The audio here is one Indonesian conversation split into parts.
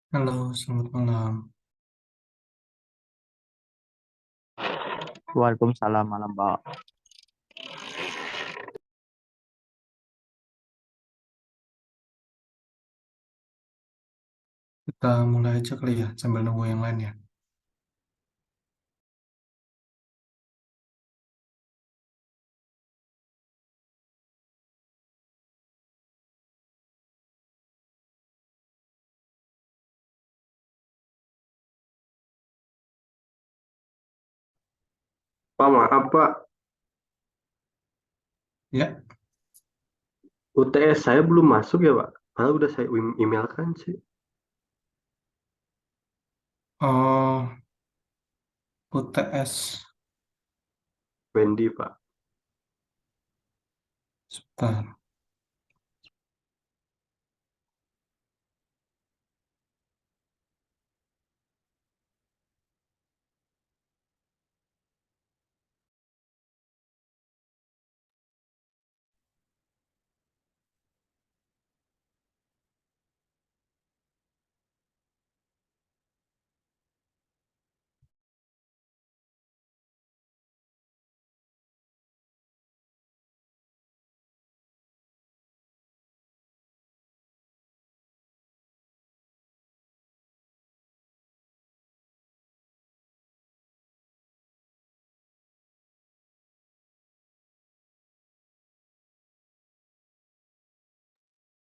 Halo, selamat malam. Waalaikumsalam malam Pak. Kita mulai aja kali ya, sambil nunggu yang lain ya. Pak, maaf Pak, Ya, UTS saya belum masuk ya Pak. Padahal udah saya emailkan sih. oh, UTS. Wendy Pak. Sebentar.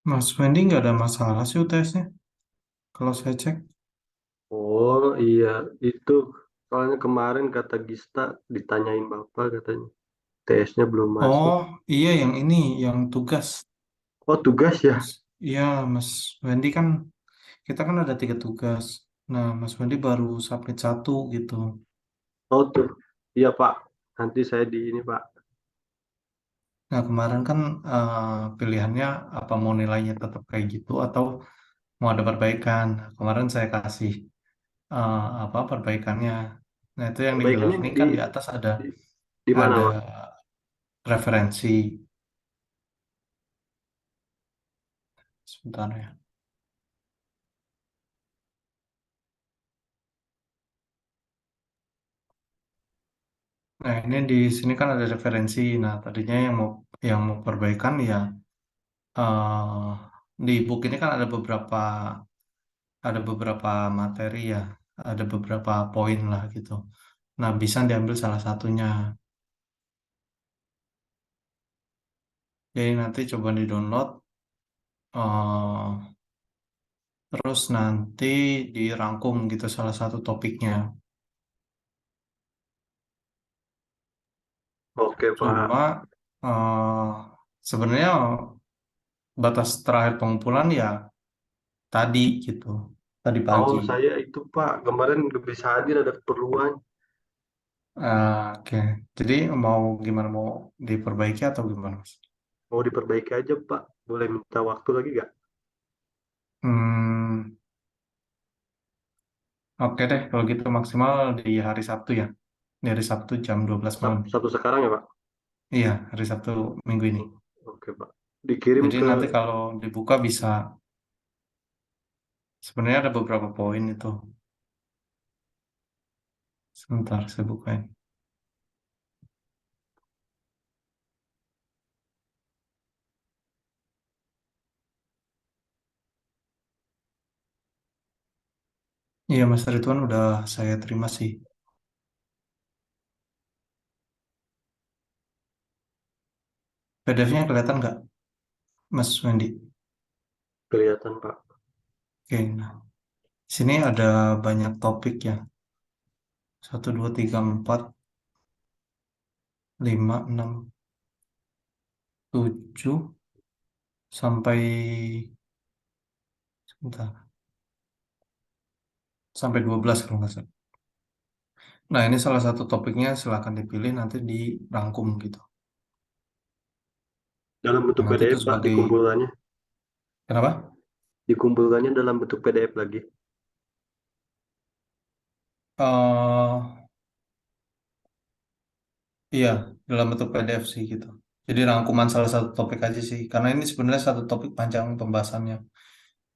Mas Wendy nggak ada masalah sih UTS-nya. Kalau saya cek. Oh iya, itu soalnya kemarin kata Gista ditanyain Bapak katanya. TS-nya belum masuk. Oh, iya yang ini, yang tugas. Oh tugas Mas, ya? iya, Mas Wendy kan, kita kan ada 3 tugas. Nah, Mas Wendy baru submit 1 gitu. Oh tuh, iya Pak. Nanti saya di ini Pak. Nah, kemarin kan pilihannya apa mau nilainya tetap kayak gitu atau mau ada perbaikan. Kemarin saya kasih apa perbaikannya. Nah, itu yang di Perbaikannya learning di kan di atas ada di, di mana ada Pak? referensi. Sebentar ya. Nah, ini di sini kan ada referensi. Nah, tadinya yang mau perbaikan ya eh di book ini kan ada beberapa materi ya, ada beberapa poin lah gitu. Nah, bisa diambil salah satunya. Jadi nanti coba di-download terus nanti dirangkum gitu salah satu topiknya. Oke Cuma Pak. eh, sebenarnya batas terakhir pengumpulan ya tadi gitu, tadi Oh pagi. saya itu Pak, kemarin nggak bisa hadir ada keperluan. Oke, jadi mau gimana, mau diperbaiki atau gimana, Mas? Mau diperbaiki aja Pak. Boleh minta waktu lagi nggak? Hmm, oke deh, kalau gitu maksimal di hari Sabtu ya. Di hari Sabtu jam 12 malam. Satu sekarang ya Pak? Iya, hari Sabtu minggu ini. Oh, oke Pak. Dikirim Jadi ke. nanti kalau dibuka bisa, sebenarnya ada beberapa poin itu. Sebentar, saya bukain. Iya, Mas Ridwan udah saya terima sih. PDF-nya kelihatan nggak, Mas Wendy? Kelihatan Pak. Oke, nah. Sini ada banyak topik ya. Satu, dua, tiga, empat, lima, enam, tujuh, sampai, sebentar, sampai 12 kalau nggak salah. Nah, ini salah satu topiknya, silahkan dipilih nanti dirangkum gitu. Dalam Nah, bentuk nanti itu PDF Pak, sebagai, dikumpulkannya. kenapa? Dikumpulkannya dalam bentuk PDF lagi. eh iya, dalam bentuk PDF sih gitu. Jadi rangkuman salah satu topik aja sih. Karena ini sebenarnya satu topik panjang pembahasannya.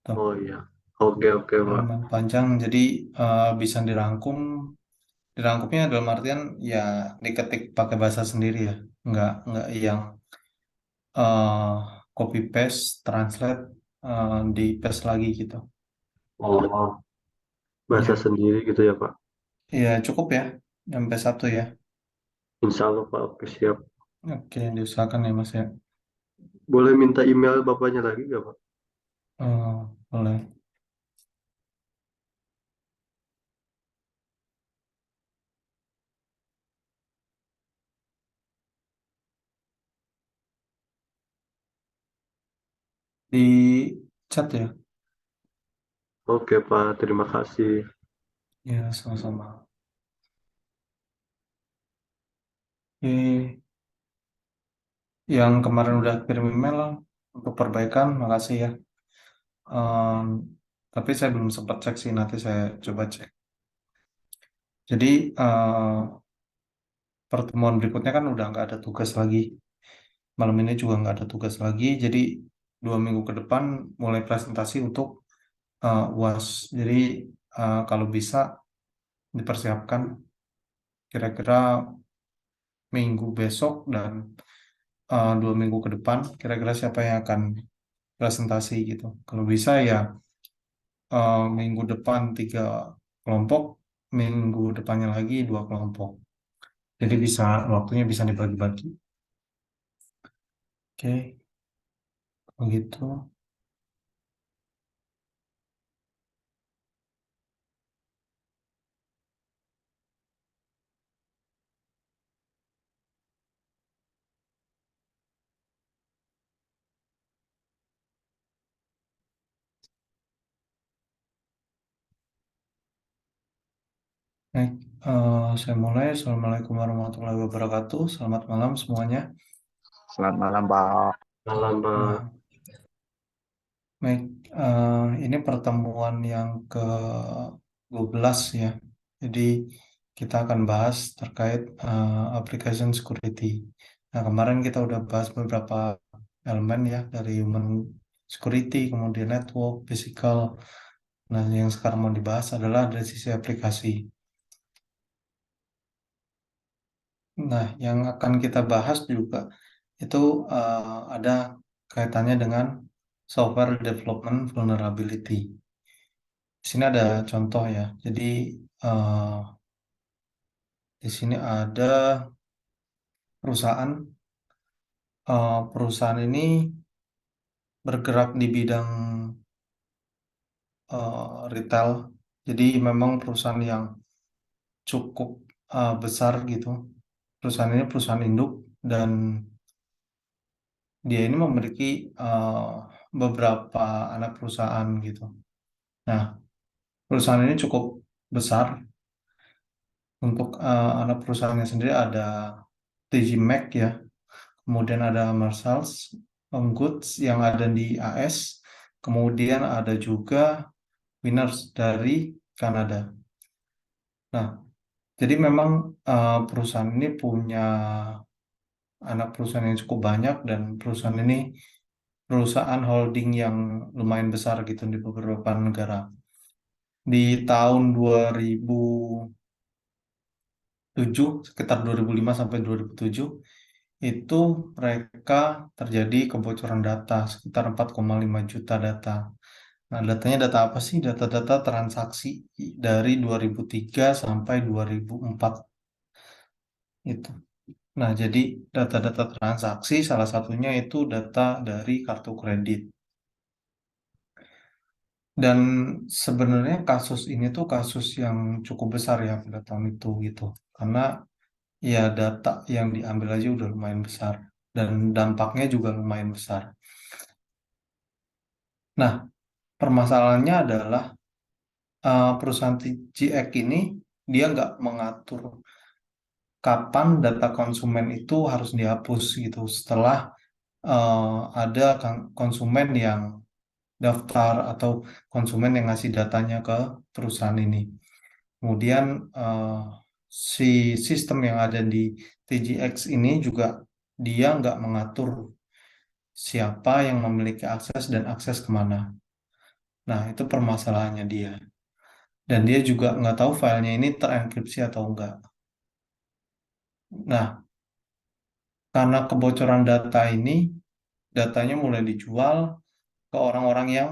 Tuh. Oh iya. Oke, oke, Pak. lumayan panjang. Jadi bisa dirangkum. Dirangkumnya dalam artian ya diketik pakai bahasa sendiri ya, nggak yang eh, copy paste, translate, di paste lagi gitu. Oh, bahasa Ya, sendiri gitu ya, Pak. ya cukup ya, sampai satu ya. Insya Allah, Pak. Oke, siap. Oke, diusahakan ya Mas ya. Boleh minta email Bapaknya lagi nggak, Pak? Boleh. Di chat ya. Oke, Pak. Terima kasih. Ya, sama-sama. Oke, yang kemarin udah kirim email untuk perbaikan, makasih ya. Em, tapi saya belum sempat cek sih, nanti saya coba cek. Jadi pertemuan berikutnya kan udah nggak ada tugas lagi. Malam ini juga nggak ada tugas lagi. Jadi 2 minggu ke depan mulai presentasi untuk UAS. Jadi kalau bisa dipersiapkan kira-kira minggu besok dan 2 minggu ke depan, kira-kira siapa yang akan presentasi gitu. Kalau bisa ya minggu depan 3 kelompok, minggu depannya lagi 2 kelompok. Jadi bisa waktunya bisa dibagi-bagi. Oke, begitu. Baik, saya mulai. Assalamualaikum warahmatullahi wabarakatuh. Selamat malam semuanya. Selamat malam, Pak. Malam, Pak. Nah, baik, ini pertemuan yang ke-12 ya. Jadi kita akan bahas terkait application security. Nah, kemarin kita udah bahas beberapa elemen ya dari human security, kemudian network, physical. Nah, yang sekarang mau dibahas adalah dari sisi aplikasi. Nah, yang akan kita bahas juga itu ada kaitannya dengan software development vulnerability. Di sini ada contoh ya. Jadi eh, di sini ada perusahaan. Perusahaan ini bergerak di bidang retail. Jadi memang perusahaan yang cukup besar gitu. Perusahaan ini perusahaan induk dan dia ini memiliki eh, beberapa anak perusahaan gitu. Nah, perusahaan ini cukup besar. Untuk anak perusahaannya sendiri ada TG Mac ya, kemudian ada Marshalls, Home Goods yang ada di AS, kemudian ada juga Winners dari Kanada. Nah, jadi memang perusahaan ini punya anak perusahaan yang cukup banyak dan perusahaan ini perusahaan holding yang lumayan besar gitu di beberapa negara. Di tahun 2007, sekitar 2005 sampai 2007, itu mereka terjadi kebocoran data sekitar 4,5 juta data. Nah, datanya data apa sih? Data-data transaksi dari 2003 sampai 2004 itu. Nah, jadi data-data transaksi salah satunya itu data dari kartu kredit. Dan sebenarnya kasus ini tuh kasus yang cukup besar ya pada tahun itu gitu. Karena ya data yang diambil aja udah lumayan besar dan dampaknya juga lumayan besar. Nah, permasalahannya adalah perusahaan TGX ini dia nggak mengatur kapan data konsumen itu harus dihapus gitu setelah ada konsumen yang daftar atau konsumen yang ngasih datanya ke perusahaan ini. Kemudian si sistem yang ada di TGX ini juga dia nggak mengatur siapa yang memiliki akses dan akses kemana. Nah, itu permasalahannya dia. Dan dia juga nggak tahu filenya ini terenkripsi atau enggak. Nah, karena kebocoran data ini, datanya mulai dijual ke orang-orang yang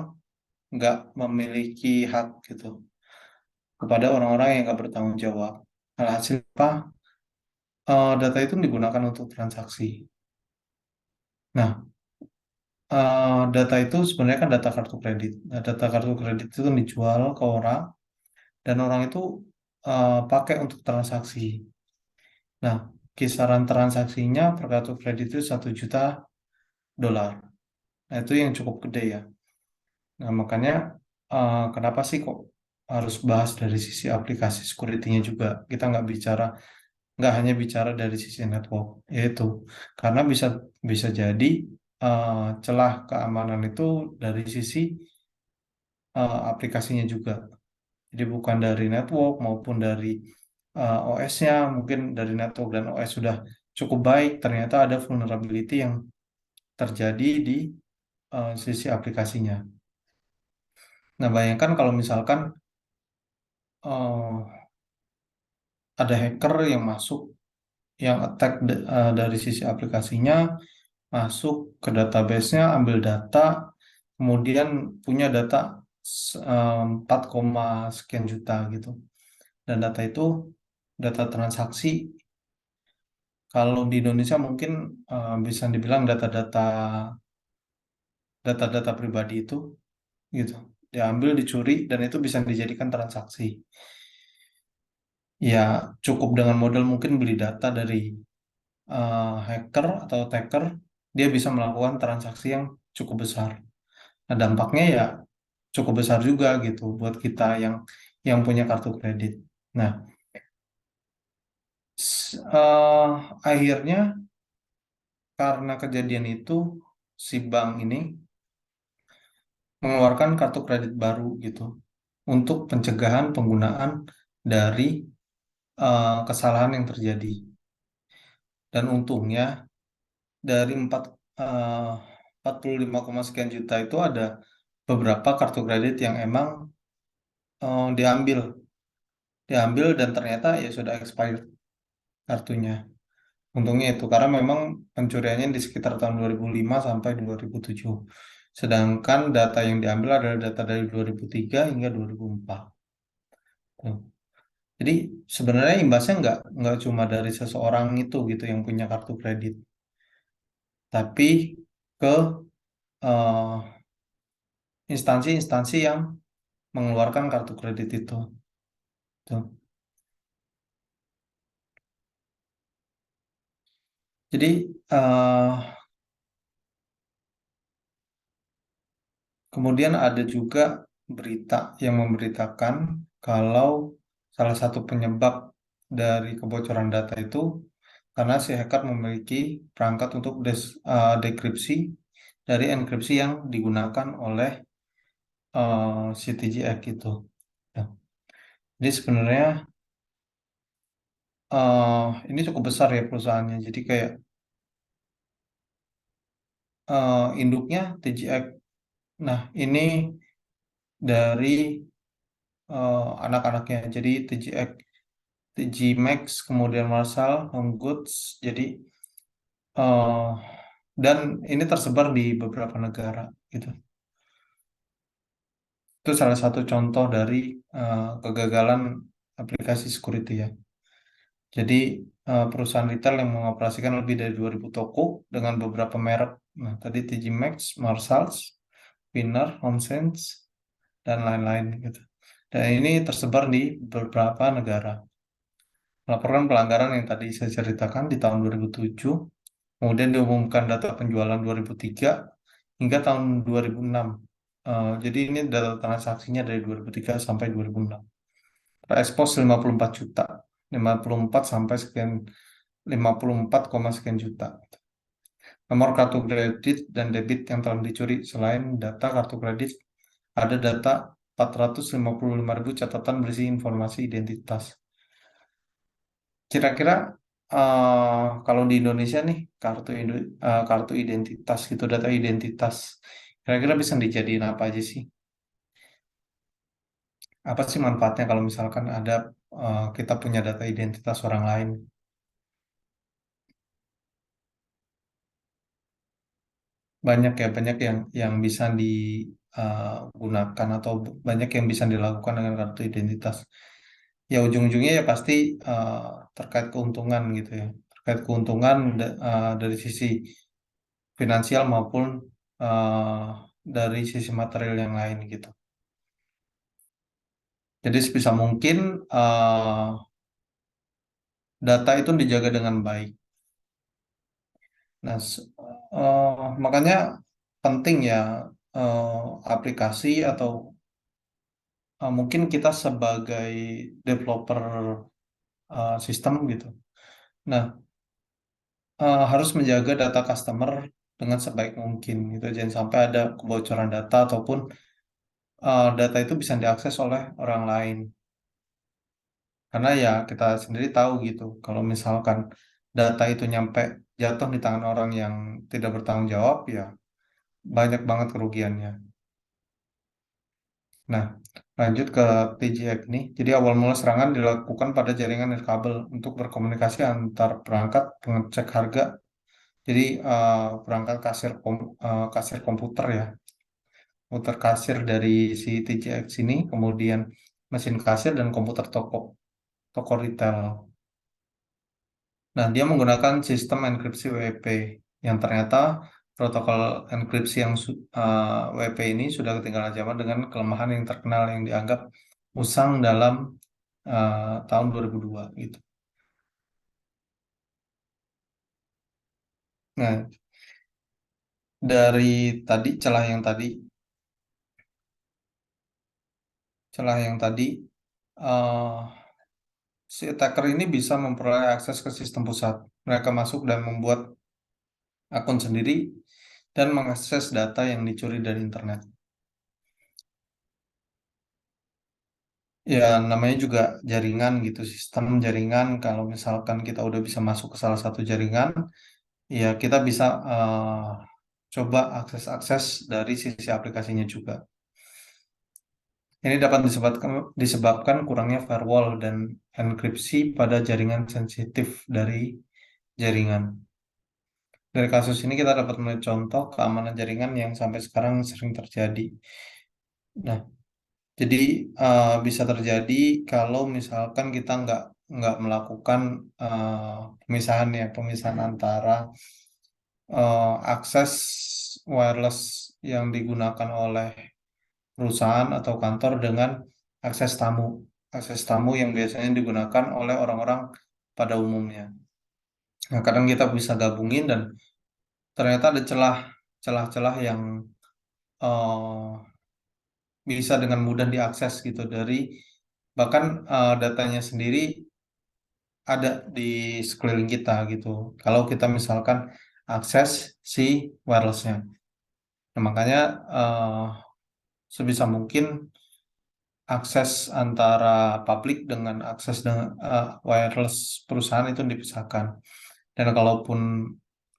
nggak memiliki hak gitu, kepada orang-orang yang nggak bertanggung jawab. Alhasil apa? Data itu digunakan untuk transaksi. Nah, data itu sebenarnya kan data kartu kredit. Nah, data kartu kredit itu kan dijual ke orang, dan orang itu pakai untuk transaksi. Nah, kisaran transaksinya per kartu kredit itu 1 juta dolar. Nah, itu yang cukup gede ya. Nah, makanya kenapa sih kok harus bahas dari sisi aplikasi security-nya juga? Kita nggak hanya bicara dari sisi network, yaitu karena bisa bisa jadi eh, celah keamanan itu dari sisi aplikasinya juga. Jadi bukan dari network maupun dari OS-nya, mungkin dari network dan OS sudah cukup baik, ternyata ada vulnerability yang terjadi di sisi aplikasinya. Nah, bayangkan kalau misalkan ada hacker yang masuk, yang attack dari sisi aplikasinya, masuk ke database-nya, ambil data, kemudian punya data 4, sekian juta gitu. Dan data itu data transaksi, kalau di Indonesia mungkin bisa dibilang data-data pribadi itu gitu. Diambil, dicuri, dan itu bisa dijadikan transaksi. Ya, cukup dengan modal mungkin beli data dari hacker atau attacker, dia bisa melakukan transaksi yang cukup besar. Nah, dampaknya ya cukup besar juga gitu buat kita yang punya kartu kredit. Nah, akhirnya karena kejadian itu, si bank ini mengeluarkan kartu kredit baru gitu untuk pencegahan penggunaan dari kesalahan yang terjadi. Dan untungnya dari 45, sekian juta itu ada beberapa kartu kredit yang emang diambil diambil dan ternyata ya sudah expired kartunya. Untungnya itu karena memang pencuriannya di sekitar tahun 2005 sampai 2007. Sedangkan data yang diambil adalah data dari 2003 hingga 2004. Tuh. Jadi sebenarnya imbasnya nggak cuma dari seseorang itu gitu yang punya kartu kredit, tapi ke eh, instansi-instansi yang mengeluarkan kartu kredit itu. Tuh. Jadi eh, kemudian ada juga berita yang memberitakan kalau salah satu penyebab dari kebocoran data itu karena si hacker memiliki perangkat untuk dekripsi dari enkripsi yang digunakan oleh si TGX itu. Nah, jadi sebenarnya ini cukup besar ya perusahaannya. Jadi kayak induknya TGX. Nah, ini dari anak-anaknya. Jadi TGX, TG Max, kemudian Marshall, Home Goods. Jadi eh, dan ini tersebar di beberapa negara gitu. Itu salah satu contoh dari kegagalan aplikasi security ya. Jadi perusahaan retail yang mengoperasikan lebih dari 2.000 toko dengan beberapa merek. Nah, tadi TG Maxx, Marshalls, Winner, HomeSense, dan lain-lain gitu. Dan ini tersebar di beberapa negara. Laporan pelanggaran yang tadi saya ceritakan di tahun 2007, kemudian diumumkan data penjualan 2003 hingga tahun 2006. Jadi ini data transaksinya dari 2003 sampai 2006. Terekspos 54 juta. 54 sampai sekian 54, sekian juta. Nomor kartu kredit dan debit yang telah dicuri. Selain data kartu kredit, ada data 455.000 catatan berisi informasi identitas. Kira-kira kalau di Indonesia nih kartu identitas gitu, data identitas, kira-kira bisa dijadiin apa aja sih? Apa sih manfaatnya kalau misalkan ada kita punya data identitas orang lain? Banyak ya, banyak yang bisa digunakan atau banyak yang bisa dilakukan dengan kartu identitas. Ya ujung-ujungnya ya pasti eh, terkait keuntungan gitu ya. Terkait keuntungan dari sisi finansial maupun eh, dari sisi material yang lain gitu. Jadi sebisa mungkin eh, data itu dijaga dengan baik. Nah, makanya penting ya eh, aplikasi atau mungkin kita sebagai developer sistem gitu. Nah, harus menjaga data customer dengan sebaik mungkin gitu. Jangan sampai ada kebocoran data ataupun data itu bisa diakses oleh orang lain. Karena ya kita sendiri tahu gitu, kalau misalkan data itu nyampe jatuh di tangan orang yang tidak bertanggung jawab, ya banyak banget kerugiannya. Nah, lanjut ke TJX ini. Jadi awal mula serangan dilakukan pada jaringan nirkabel untuk berkomunikasi antar perangkat pengecek harga. Jadi perangkat kasir komputer ya, komputer kasir dari si TJX ini, kemudian mesin kasir dan komputer toko toko retail. Nah, dia menggunakan sistem enkripsi WP yang ternyata protokol enkripsi yang WP ini sudah ketinggalan zaman dengan kelemahan yang terkenal yang dianggap usang dalam tahun 2002 gitu. Nah, dari tadi celah yang tadi eh, si attacker ini bisa memperoleh akses ke sistem pusat. Mereka masuk dan membuat akun sendiri dan mengakses data yang dicuri dari internet. Ya, namanya juga jaringan gitu, sistem jaringan. Kalau misalkan kita udah bisa masuk ke salah satu jaringan, ya kita bisa coba akses-akses dari sisi aplikasinya juga. Ini dapat disebabkan kurangnya firewall dan enkripsi pada jaringan sensitif dari jaringan. Dari kasus ini kita dapat melihat contoh keamanan jaringan yang sampai sekarang sering terjadi. Nah, jadi bisa terjadi kalau misalkan kita nggak melakukan pemisahan antara akses wireless yang digunakan oleh perusahaan atau kantor dengan akses tamu. Akses tamu yang biasanya digunakan oleh orang-orang pada umumnya. Nah, kadang kita bisa gabungin dan ternyata ada celah-celah yang bisa dengan mudah diakses gitu dari bahkan datanya sendiri ada di sekeliling kita gitu. Kalau kita misalkan akses si wirelessnya. Nah, makanya eh, sebisa mungkin akses antara publik dengan akses dengan wireless perusahaan itu dipisahkan. Dan kalaupun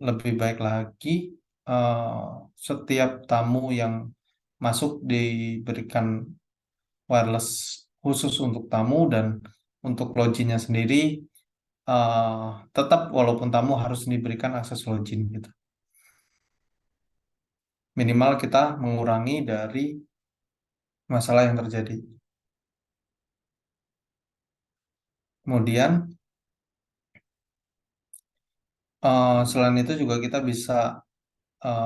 lebih baik lagi, eh, setiap tamu yang masuk diberikan wireless khusus untuk tamu dan untuk loginnya sendiri eh, tetap walaupun tamu harus diberikan akses login gitu. Minimal kita mengurangi dari masalah yang terjadi. Kemudian selain itu juga kita bisa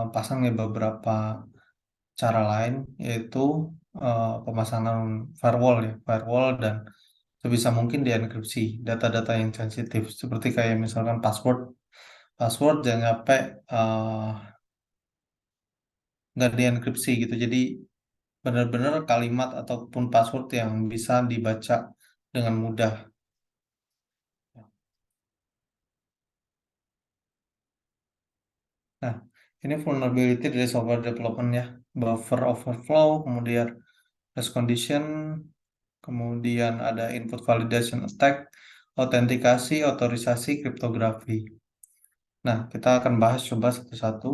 pasang ya beberapa cara lain yaitu pemasangan firewall dan sebisa mungkin dienkripsi data-data yang sensitif seperti kayak misalkan password jangan sampai eh, nggak dienkripsi gitu. Jadi benar-benar kalimat ataupun password yang bisa dibaca dengan mudah. Nah, ini vulnerability dari software development ya, buffer overflow, kemudian race condition, kemudian ada input validation attack, autentikasi, otorisasi, kriptografi. Nah, kita akan bahas coba satu-satu.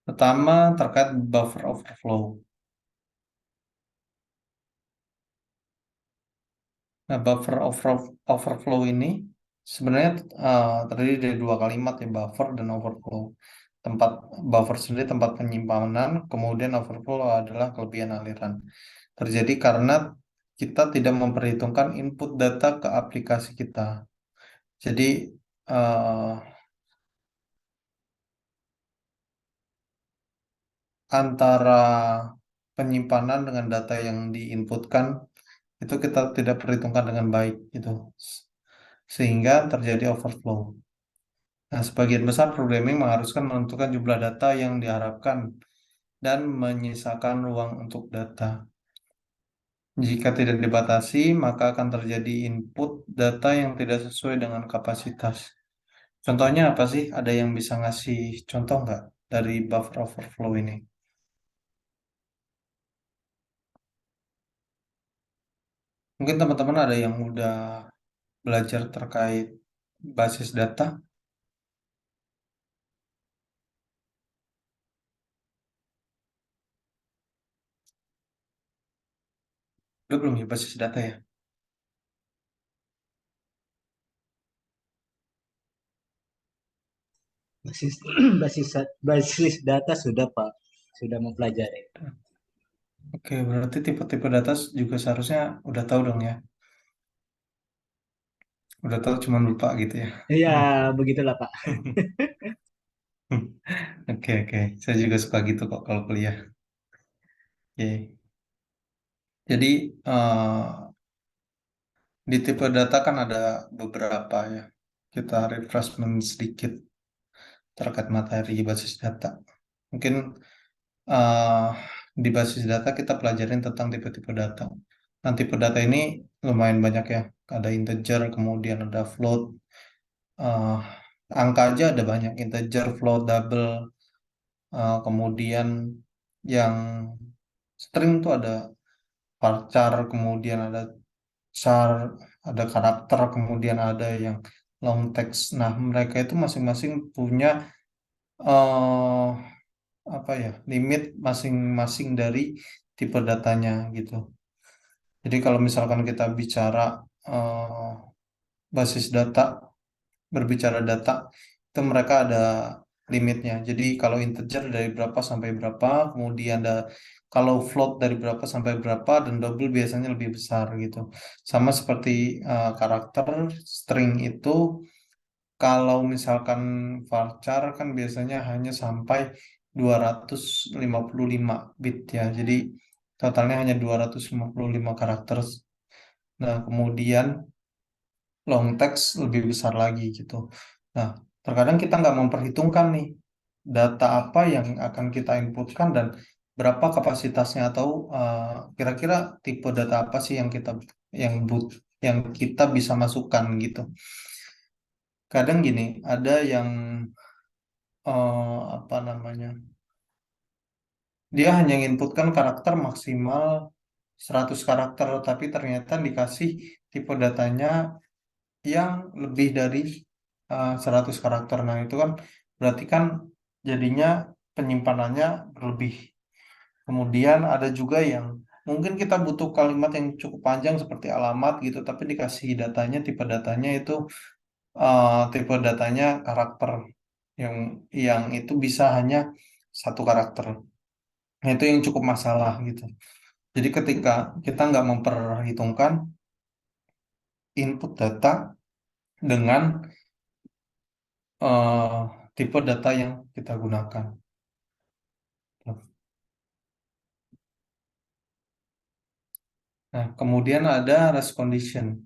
Pertama, terkait buffer overflow. Nah, overflow ini sebenarnya terdiri dari dua kalimat ya, buffer dan overflow. Tempat buffer sendiri tempat penyimpanan, kemudian overflow adalah kelebihan aliran. Terjadi karena kita tidak memperhitungkan input data ke aplikasi kita. Jadi eh, antara penyimpanan dengan data yang diinputkan itu kita tidak perhitungkan dengan baik gitu. Sehingga terjadi overflow. Nah, sebagian besar programming mengharuskan menentukan jumlah data yang diharapkan dan menyisakan ruang untuk data. Jika tidak dibatasi, maka akan terjadi input data yang tidak sesuai dengan kapasitas. Contohnya apa sih? Ada yang bisa ngasih contoh nggak dari buffer overflow ini? Mungkin teman-teman ada yang udah belajar terkait basis data? Udah belum ya basis data ya? Basis basis basis data sudah Pak, sudah mempelajari. Oke, berarti tipe-tipe data juga seharusnya udah tahu dong ya. Udah tahu cuman lupa gitu ya. Ya, begitulah Pak. Oke, oke. Saya juga suka gitu kok kalau kuliah. Oke. Jadi di tipe data kan ada beberapa ya. Kita refreshment sedikit terkait materi basis data. Mungkin eh, di basis data kita pelajarin tentang tipe-tipe data. Nah, tipe data ini lumayan banyak ya. Ada integer, kemudian ada float. eh, Angka aja ada banyak. Integer, float, double. Kemudian yang string tuh ada varchar, kemudian ada char, ada karakter, kemudian ada yang long text. Nah, mereka itu masing-masing punya eh apa ya, limit masing-masing dari tipe datanya gitu. Jadi kalau misalkan kita bicara eh, basis data, berbicara data, itu mereka ada limitnya. Jadi kalau integer dari berapa sampai berapa, kemudian ada kalau float dari berapa sampai berapa, dan double biasanya lebih besar gitu. Sama seperti karakter string itu, kalau misalkan varchar kan biasanya hanya sampai 255 bit ya. Jadi totalnya hanya 255 karakter. Nah, kemudian long text lebih besar lagi gitu. Nah, terkadang kita nggak memperhitungkan nih data apa yang akan kita inputkan dan berapa kapasitasnya atau kira-kira tipe data apa sih yang yang but yang kita bisa masukkan gitu. Kadang gini, ada yang apa namanya? Dia hanya inputkan karakter maksimal 100 karakter, tapi ternyata dikasih tipe datanya yang lebih dari 100 karakter. Nah, itu kan berarti kan jadinya penyimpanannya berlebih. Kemudian ada juga yang mungkin kita butuh kalimat yang cukup panjang seperti alamat gitu, tapi dikasih datanya, tipe datanya itu tipe datanya karakter yang itu bisa hanya satu karakter. Nah, itu yang cukup masalah gitu. Jadi ketika kita nggak memperhitungkan input data dengan eh, tipe data yang kita gunakan. Nah, kemudian ada rest condition.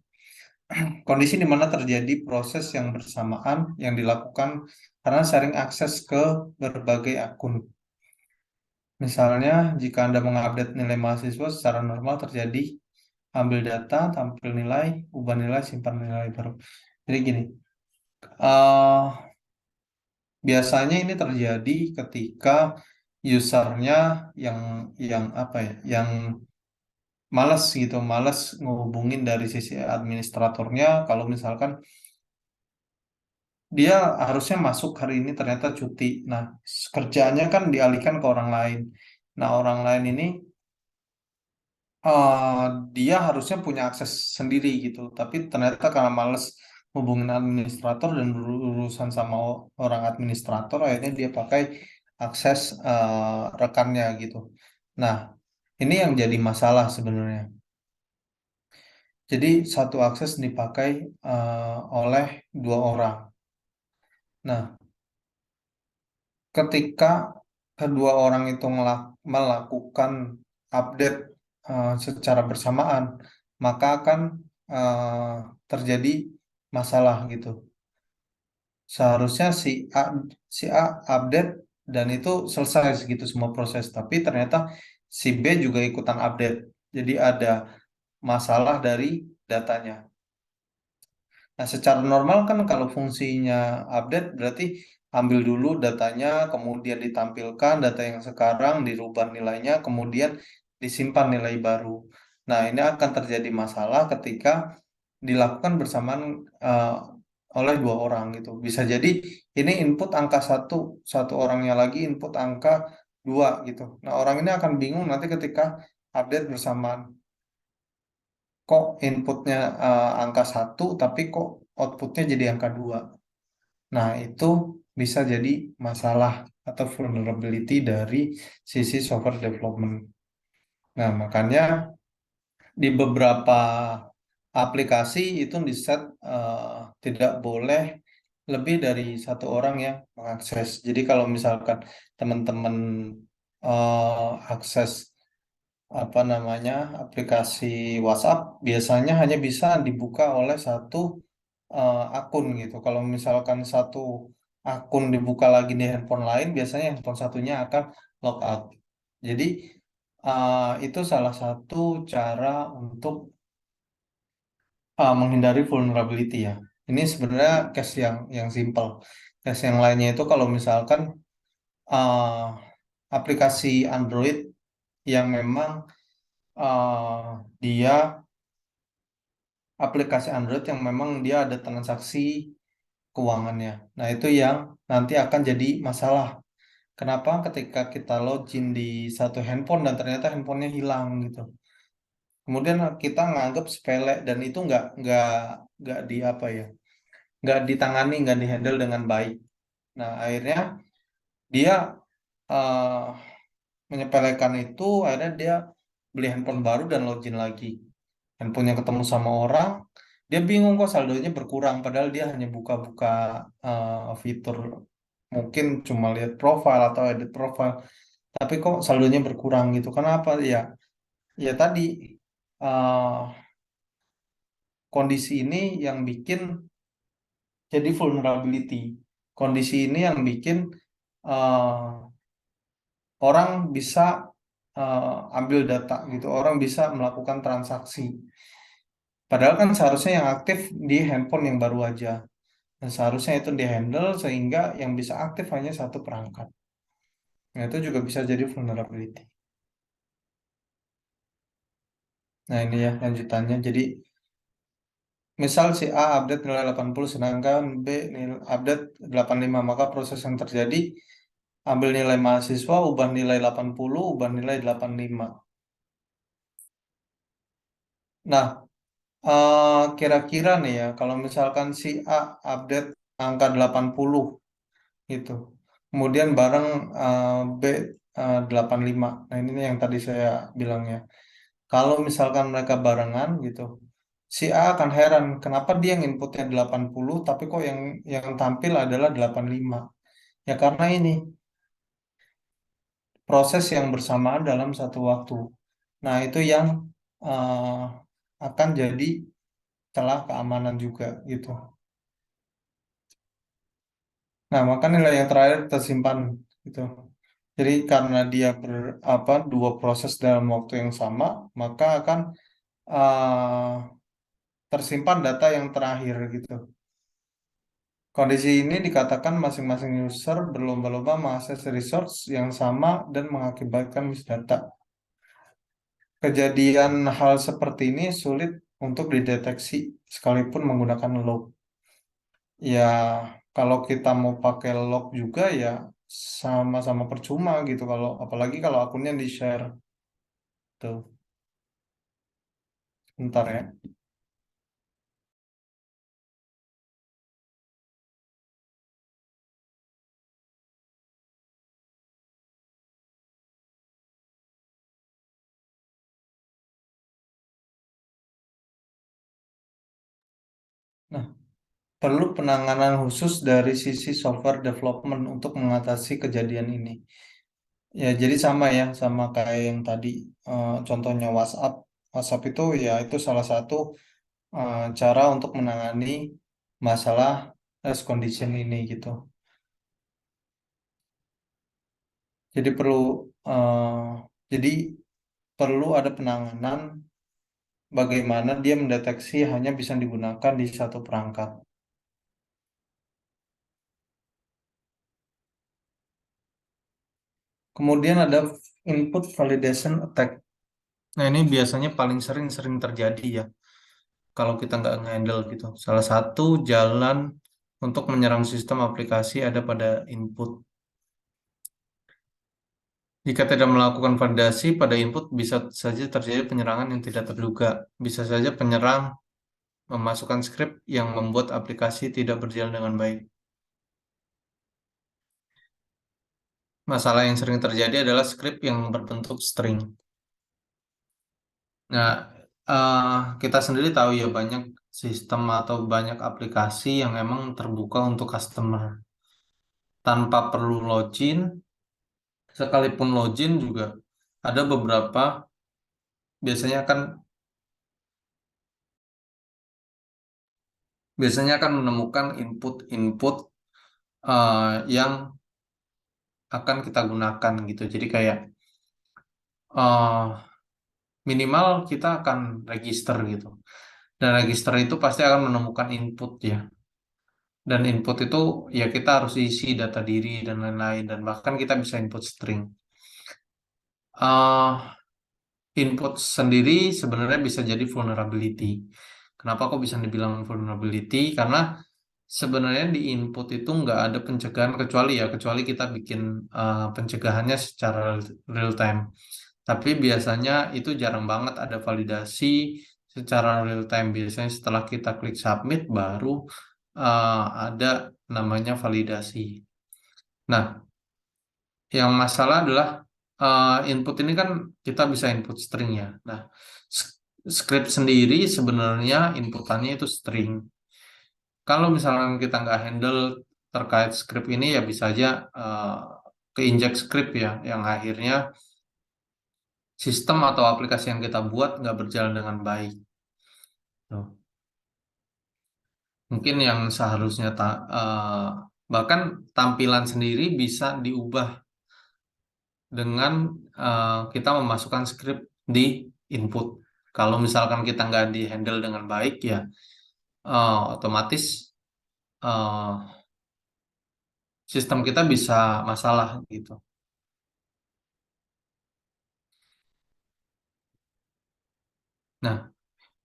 Kondisi di mana terjadi proses yang bersamaan yang dilakukan karena sharing akses ke berbagai akun. Misalnya, jika Anda mengupdate nilai mahasiswa secara normal terjadi ambil data, tampil nilai, ubah nilai, simpan nilai baru. Jadi gini, eh biasanya ini terjadi ketika usernya yang apa ya, yang malas gitu, malas ngehubungin dari sisi administratornya. Kalau misalkan dia harusnya masuk hari ini ternyata cuti. Nah, kerjaannya kan dialihkan ke orang lain. Nah, orang lain ini eh, dia harusnya punya akses sendiri gitu. Tapi ternyata karena males hubungin administrator dan berurusan sama orang administrator, akhirnya dia pakai akses rekannya gitu. Nah, ini yang jadi masalah sebenarnya. Jadi satu akses dipakai oleh dua orang. Nah, ketika kedua orang itu melakukan update secara bersamaan, maka akan terjadi masalah gitu. Seharusnya si A update dan itu selesai segitu semua proses, tapi ternyata si B juga ikutan update. Jadi ada masalah dari datanya. Nah, secara normal kan kalau fungsinya update berarti ambil dulu datanya, kemudian ditampilkan data yang sekarang, dirubah nilainya, kemudian disimpan nilai baru. Nah, ini akan terjadi masalah ketika dilakukan bersamaan oleh dua orang gitu. Bisa jadi ini input angka satu, satu orangnya lagi input angka dua gitu. Nah, orang ini akan bingung nanti ketika update bersamaan. Kok inputnya angka satu, tapi kok outputnya jadi angka dua. Nah, itu bisa jadi masalah atau vulnerability dari sisi software development. Nah, makanya di beberapa aplikasi itu di set tidak boleh lebih dari satu orang yang mengakses. Jadi kalau misalkan teman-teman akses apa namanya aplikasi WhatsApp, biasanya hanya bisa dibuka oleh satu akun gitu. Kalau misalkan satu akun dibuka lagi di handphone lain, biasanya handphone satunya akan logout. Jadi itu salah satu cara untuk menghindari vulnerability ya. Ini sebenarnya case yang simple. Case yang lainnya itu kalau misalkan uh, aplikasi Android yang memang dia aplikasi Android yang memang dia ada transaksi keuangannya. Nah, itu yang nanti akan jadi masalah. Kenapa ketika kita login di satu handphone dan ternyata handphonenya hilang gitu. Kemudian kita nganggap sepele dan itu nggak di apa ya, nggak ditangani, nggak dihandle dengan baik. Nah, akhirnya dia eh, menyepelekan itu, akhirnya dia beli handphone baru dan login lagi. Handphonenya ketemu sama orang, dia bingung kok saldonya berkurang, padahal dia hanya buka-buka fitur, mungkin cuma lihat profile atau edit profile, tapi kok saldonya berkurang gitu. Kenapa? Ya, ya tadi eh, kondisi ini yang bikin jadi vulnerability. Kondisi ini yang bikin eh, orang bisa ambil data gitu, orang bisa melakukan transaksi. Padahal kan seharusnya yang aktif di handphone yang baru aja. Dan seharusnya itu dihandle sehingga yang bisa aktif hanya satu perangkat. Nah, itu juga bisa jadi vulnerability. Nah, ini ya lanjutannya. Jadi, misal si A update nilai 80 sedangkan B nilai update 85, maka proses yang terjadi ambil nilai mahasiswa, ubah nilai 80, ubah nilai 85. Nah, kira-kira nih ya, kalau misalkan si A update angka 80 gitu. Kemudian bareng B 85. Nah, ini yang tadi saya bilang ya. Kalau misalkan mereka barengan gitu, si A akan heran kenapa dia yang inputnya 80 tapi kok yang tampil adalah 85. Ya karena ini proses yang bersamaan dalam satu waktu. Nah, itu yang eh, akan jadi celah keamanan juga gitu. Nah, maka nilai yang terakhir tersimpan gitu. Jadi karena dia dua proses dalam waktu yang sama, maka akan eh, tersimpan data yang terakhir gitu. Kondisi ini dikatakan masing-masing user berlomba-lomba mengakses resource yang sama dan mengakibatkan misdata. Kejadian hal seperti ini sulit untuk dideteksi sekalipun menggunakan log. Ya, kalau kita mau pakai log juga ya sama-sama percuma gitu, kalau apalagi kalau akunnya di-share tuh. Bentar ya. Nah, perlu penanganan khusus dari sisi software development untuk mengatasi kejadian ini. Ya, jadi sama ya, sama kayak yang tadi, contohnya WhatsApp. WhatsApp itu ya itu salah satu cara untuk menangani masalah race condition ini gitu. Jadi eh, jadi perlu ada penanganan bagaimana dia mendeteksi hanya bisa digunakan di satu perangkat. Kemudian ada input validation attack. Nah, ini biasanya paling sering-sering terjadi ya kalau kita nggak nge-handle gitu. Salah satu jalan untuk menyerang sistem aplikasi ada pada input. Jika tidak melakukan validasi pada input, bisa saja terjadi penyerangan yang tidak terduga. Bisa saja penyerang memasukkan skrip yang membuat aplikasi tidak berjalan dengan baik. Masalah yang sering terjadi adalah skrip yang berbentuk string. Nah, eh, kita sendiri tahu ya banyak sistem atau banyak aplikasi yang emang terbuka untuk customer. Tanpa perlu login, sekalipun login juga ada beberapa, biasanya kan biasanya menemukan input-input yang akan kita gunakan gitu. Jadi kayak eh, minimal kita akan register gitu. Dan register itu pasti akan menemukan input ya. Dan input itu ya kita harus isi data diri dan lain-lain. Dan bahkan kita bisa input string. eh Input sendiri sebenarnya bisa jadi vulnerability. Kenapa kok bisa dibilang vulnerability? Karena sebenarnya di input itu nggak ada pencegahan kecuali kita bikin pencegahannya secara real time. Tapi biasanya itu jarang banget ada validasi secara real time. Biasanya setelah kita klik submit baru ada namanya validasi. Nah, yang masalah adalah input ini kan kita bisa input string ya. Nah, script sendiri sebenarnya inputannya itu string. Kalau misalkan kita nggak handle terkait script ini ya bisa aja keinjek script ya, yang akhirnya sistem atau aplikasi yang kita buat nggak berjalan dengan baik. Tuh. Mungkin yang seharusnya bahkan tampilan sendiri bisa diubah dengan kita memasukkan script di input. Kalau misalkan kita nggak di handle dengan baik ya otomatis eh, sistem kita bisa masalah gitu. Nah,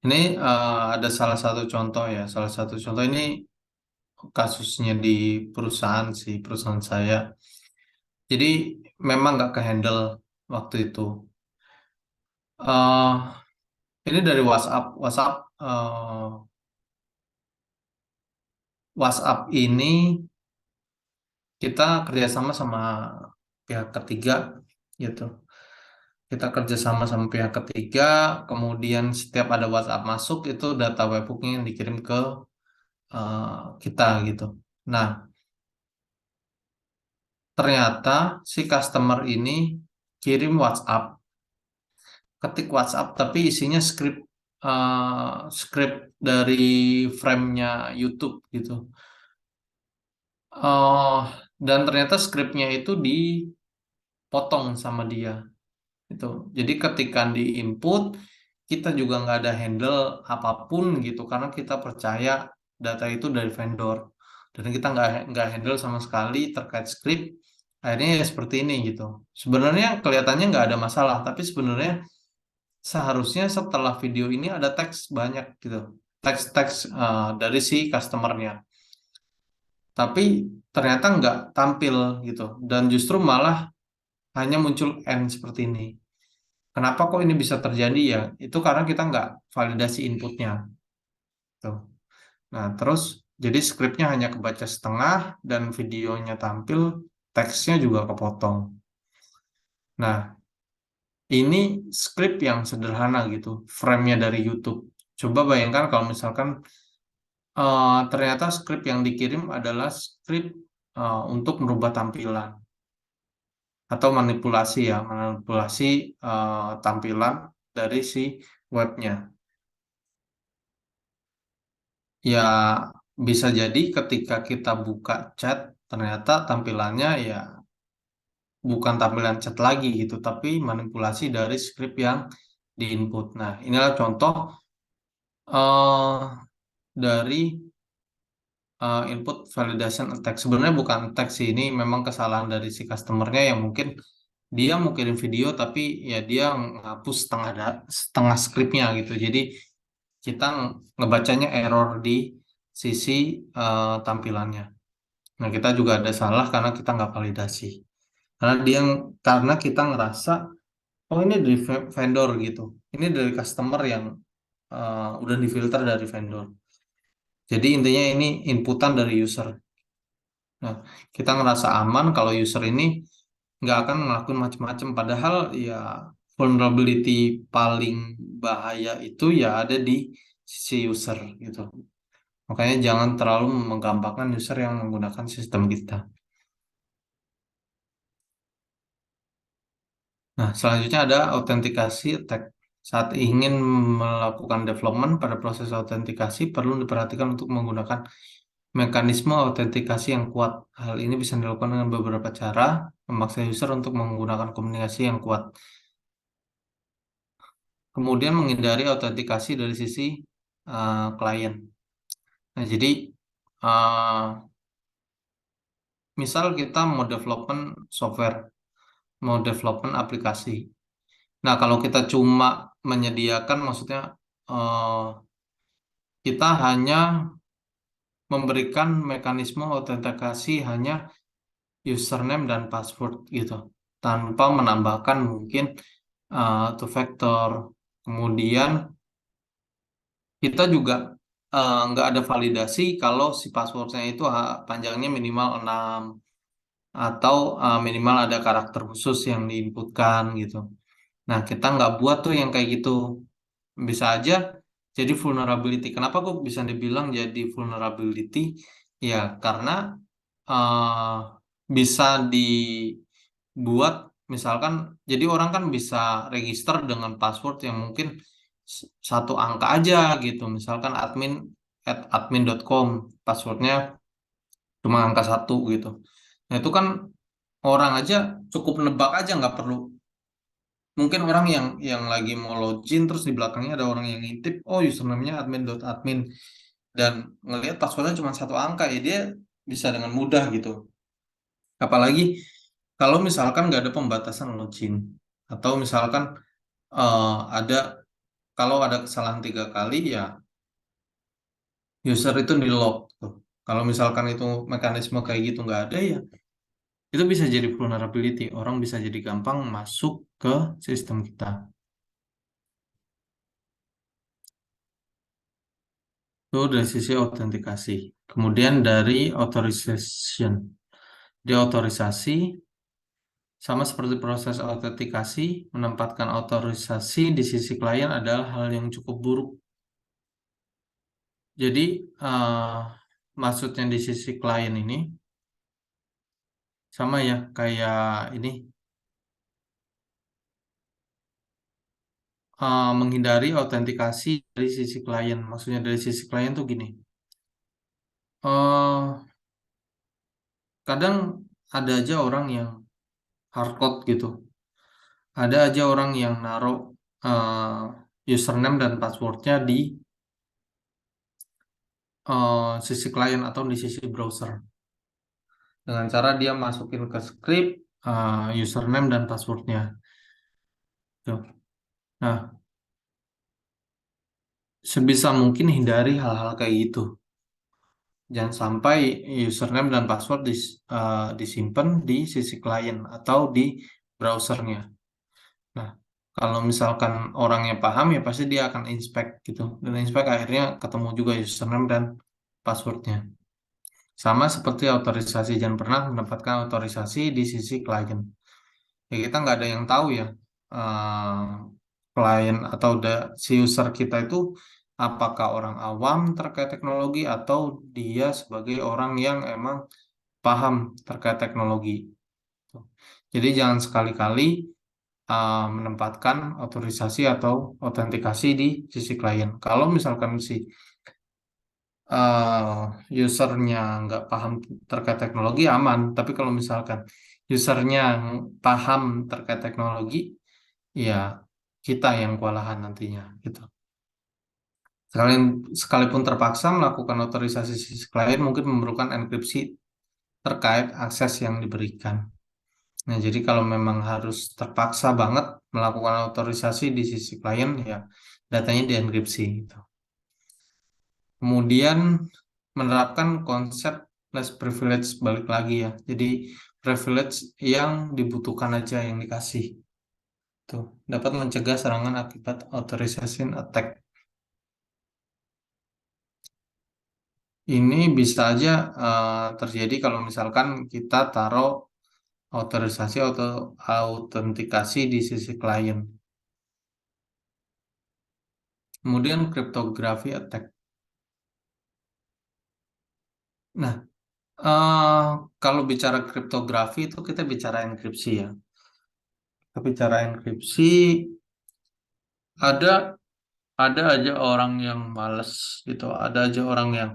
ini ada salah satu contoh ya. Salah satu contoh ini kasusnya di perusahaan sih, perusahaan saya. Jadi memang nggak kehandle waktu itu. eh ini dari WhatsApp. WhatsApp ini kita kerjasama sama pihak ketiga gitu. Kita kerjasama sama pihak ketiga, kemudian setiap ada WhatsApp masuk itu data webhooknya yang dikirim ke kita gitu. Nah, ternyata si customer ini kirim WhatsApp, ketik WhatsApp, tapi isinya skrip dari frame-nya YouTube gitu. eh dan ternyata skripnya itu dipotong sama dia. Itu. Jadi ketika di input kita juga nggak ada handle apapun gitu karena kita percaya data itu dari vendor dan kita nggak handle sama sekali terkait script. Akhirnya ya seperti ini gitu. Sebenarnya kelihatannya nggak ada masalah, tapi sebenarnya seharusnya setelah video ini ada teks banyak gitu, teks-teks dari si customernya. Tapi ternyata nggak tampil gitu dan justru malah hanya muncul N seperti ini. Kenapa kok ini bisa terjadi ya? Itu karena kita nggak validasi inputnya. Tuh. Nah, terus jadi skripnya hanya kebaca setengah dan videonya tampil, teksnya juga kepotong. Nah, ini skrip yang sederhana gitu, frame-nya dari YouTube. Coba bayangkan kalau misalkan ternyata skrip yang dikirim adalah skrip untuk merubah tampilan atau manipulasi ya, manipulasi tampilan dari si webnya. Ya, bisa jadi ketika kita buka chat, ternyata tampilannya ya bukan tampilan chat lagi gitu, tapi manipulasi dari skrip yang diinput. Nah, inilah contoh eh dari input validation attack. Sebenarnya bukan attack sih, ini memang kesalahan dari si customernya yang mungkin dia mau kirim video tapi ya dia ngapus setengah skripnya gitu. Jadi kita ngebacanya error di sisi tampilannya. Nah, kita juga ada salah karena kita nggak validasi. Karena kita ngerasa oh ini dari vendor gitu. Ini dari customer yang udah difilter dari vendor. Jadi intinya ini inputan dari user. Nah, kita ngerasa aman kalau user ini nggak akan ngelakuin macam-macam. Padahal ya vulnerability paling bahaya itu ya ada di sisi user gitu. Makanya jangan terlalu menggampangkan user yang menggunakan sistem kita. Nah, selanjutnya ada autentikasi attack. Saat ingin melakukan development pada proses autentikasi, perlu diperhatikan untuk menggunakan mekanisme autentikasi yang kuat. Hal ini bisa dilakukan dengan beberapa cara, memaksa user untuk menggunakan komunikasi yang kuat. Kemudian menghindari autentikasi dari sisi klien. Nah, jadi uh, misal kita mau development software, mau development aplikasi. Nah, kalau kita cuma menyediakan, maksudnya uh, kita hanya memberikan mekanisme autentikasi hanya username dan password gitu, tanpa menambahkan mungkin two factor. Kemudian kita juga nggak ada validasi kalau si passwordnya itu panjangnya minimal 6 atau minimal ada karakter khusus yang diinputkan gitu. Nah, kita nggak buat tuh yang kayak gitu. Bisa aja jadi vulnerability. Kenapa kok bisa dibilang jadi vulnerability? Ya, karena eh, bisa dibuat misalkan, jadi orang kan bisa register dengan password yang mungkin satu angka aja gitu. Misalkan admin@admin.com, passwordnya cuma angka satu gitu. Nah, itu kan orang aja cukup nebak aja, nggak perlu. Mungkin orang yang lagi mau login terus di belakangnya ada orang yang ngintip, oh username-nya admin.admin dan ngelihat passwordnya cuma satu angka, ya dia bisa dengan mudah gitu. Apalagi kalau misalkan nggak ada pembatasan login atau misalkan eh, ada kalau ada kesalahan 3 kali ya user itu di lock tuh. Kalau misalkan itu mekanisme kayak gitu nggak ada ya itu bisa jadi vulnerability. Orang bisa jadi gampang masuk ke sistem kita. Itu dari sisi autentikasi. Kemudian dari authorization. Di otorisasi, sama seperti proses autentikasi, menempatkan otorisasi di sisi klien adalah hal yang cukup buruk. Jadi, maksudnya di sisi klien ini, sama ya, kayak ini, menghindari autentikasi dari sisi klien. Maksudnya dari sisi klien tuh gini, eh kadang ada aja orang yang hardcode gitu. Ada aja orang yang naruh username dan passwordnya di sisi klien atau di sisi browser. Dengan cara dia masukin ke script username dan passwordnya. Tuh. Nah, sebisa mungkin hindari hal-hal kayak gitu. Jangan sampai username dan password disimpan di sisi klien atau di browsernya. Nah, Kalau misalkan orangnya paham ya pasti dia akan inspect gitu. Dan inspect akhirnya ketemu juga username dan passwordnya. Sama seperti otorisasi, jangan pernah mendapatkan otorisasi di sisi klien. Ya kita nggak ada yang tahu ya, eh, klien atau si user kita itu apakah orang awam terkait teknologi atau dia sebagai orang yang emang paham terkait teknologi. Jadi jangan sekali-kali menempatkan otorisasi atau autentikasi di sisi klien. Kalau misalkan si usernya nggak paham terkait teknologi aman, tapi kalau misalkan usernya paham terkait teknologi, ya kita yang kewalahan nantinya gitu. Sekalipun terpaksa melakukan otorisasi sisi klien mungkin memerlukan enkripsi terkait akses yang diberikan. Nah, jadi kalau memang harus terpaksa banget melakukan otorisasi di sisi klien, ya datanya dienkripsi gitu. Kemudian menerapkan konsep less privilege balik lagi ya. Jadi privilege yang dibutuhkan aja yang dikasih. Tuh, dapat mencegah serangan akibat authorization attack. Ini bisa aja terjadi kalau misalkan kita taruh otorisasi atau autentikasi di sisi klien. Kemudian cryptography attack. Nah, eh, kalau bicara kriptografi itu kita bicara enkripsi ya. Tapi bicara enkripsi ada ada aja orang yang males gitu, ada aja orang yang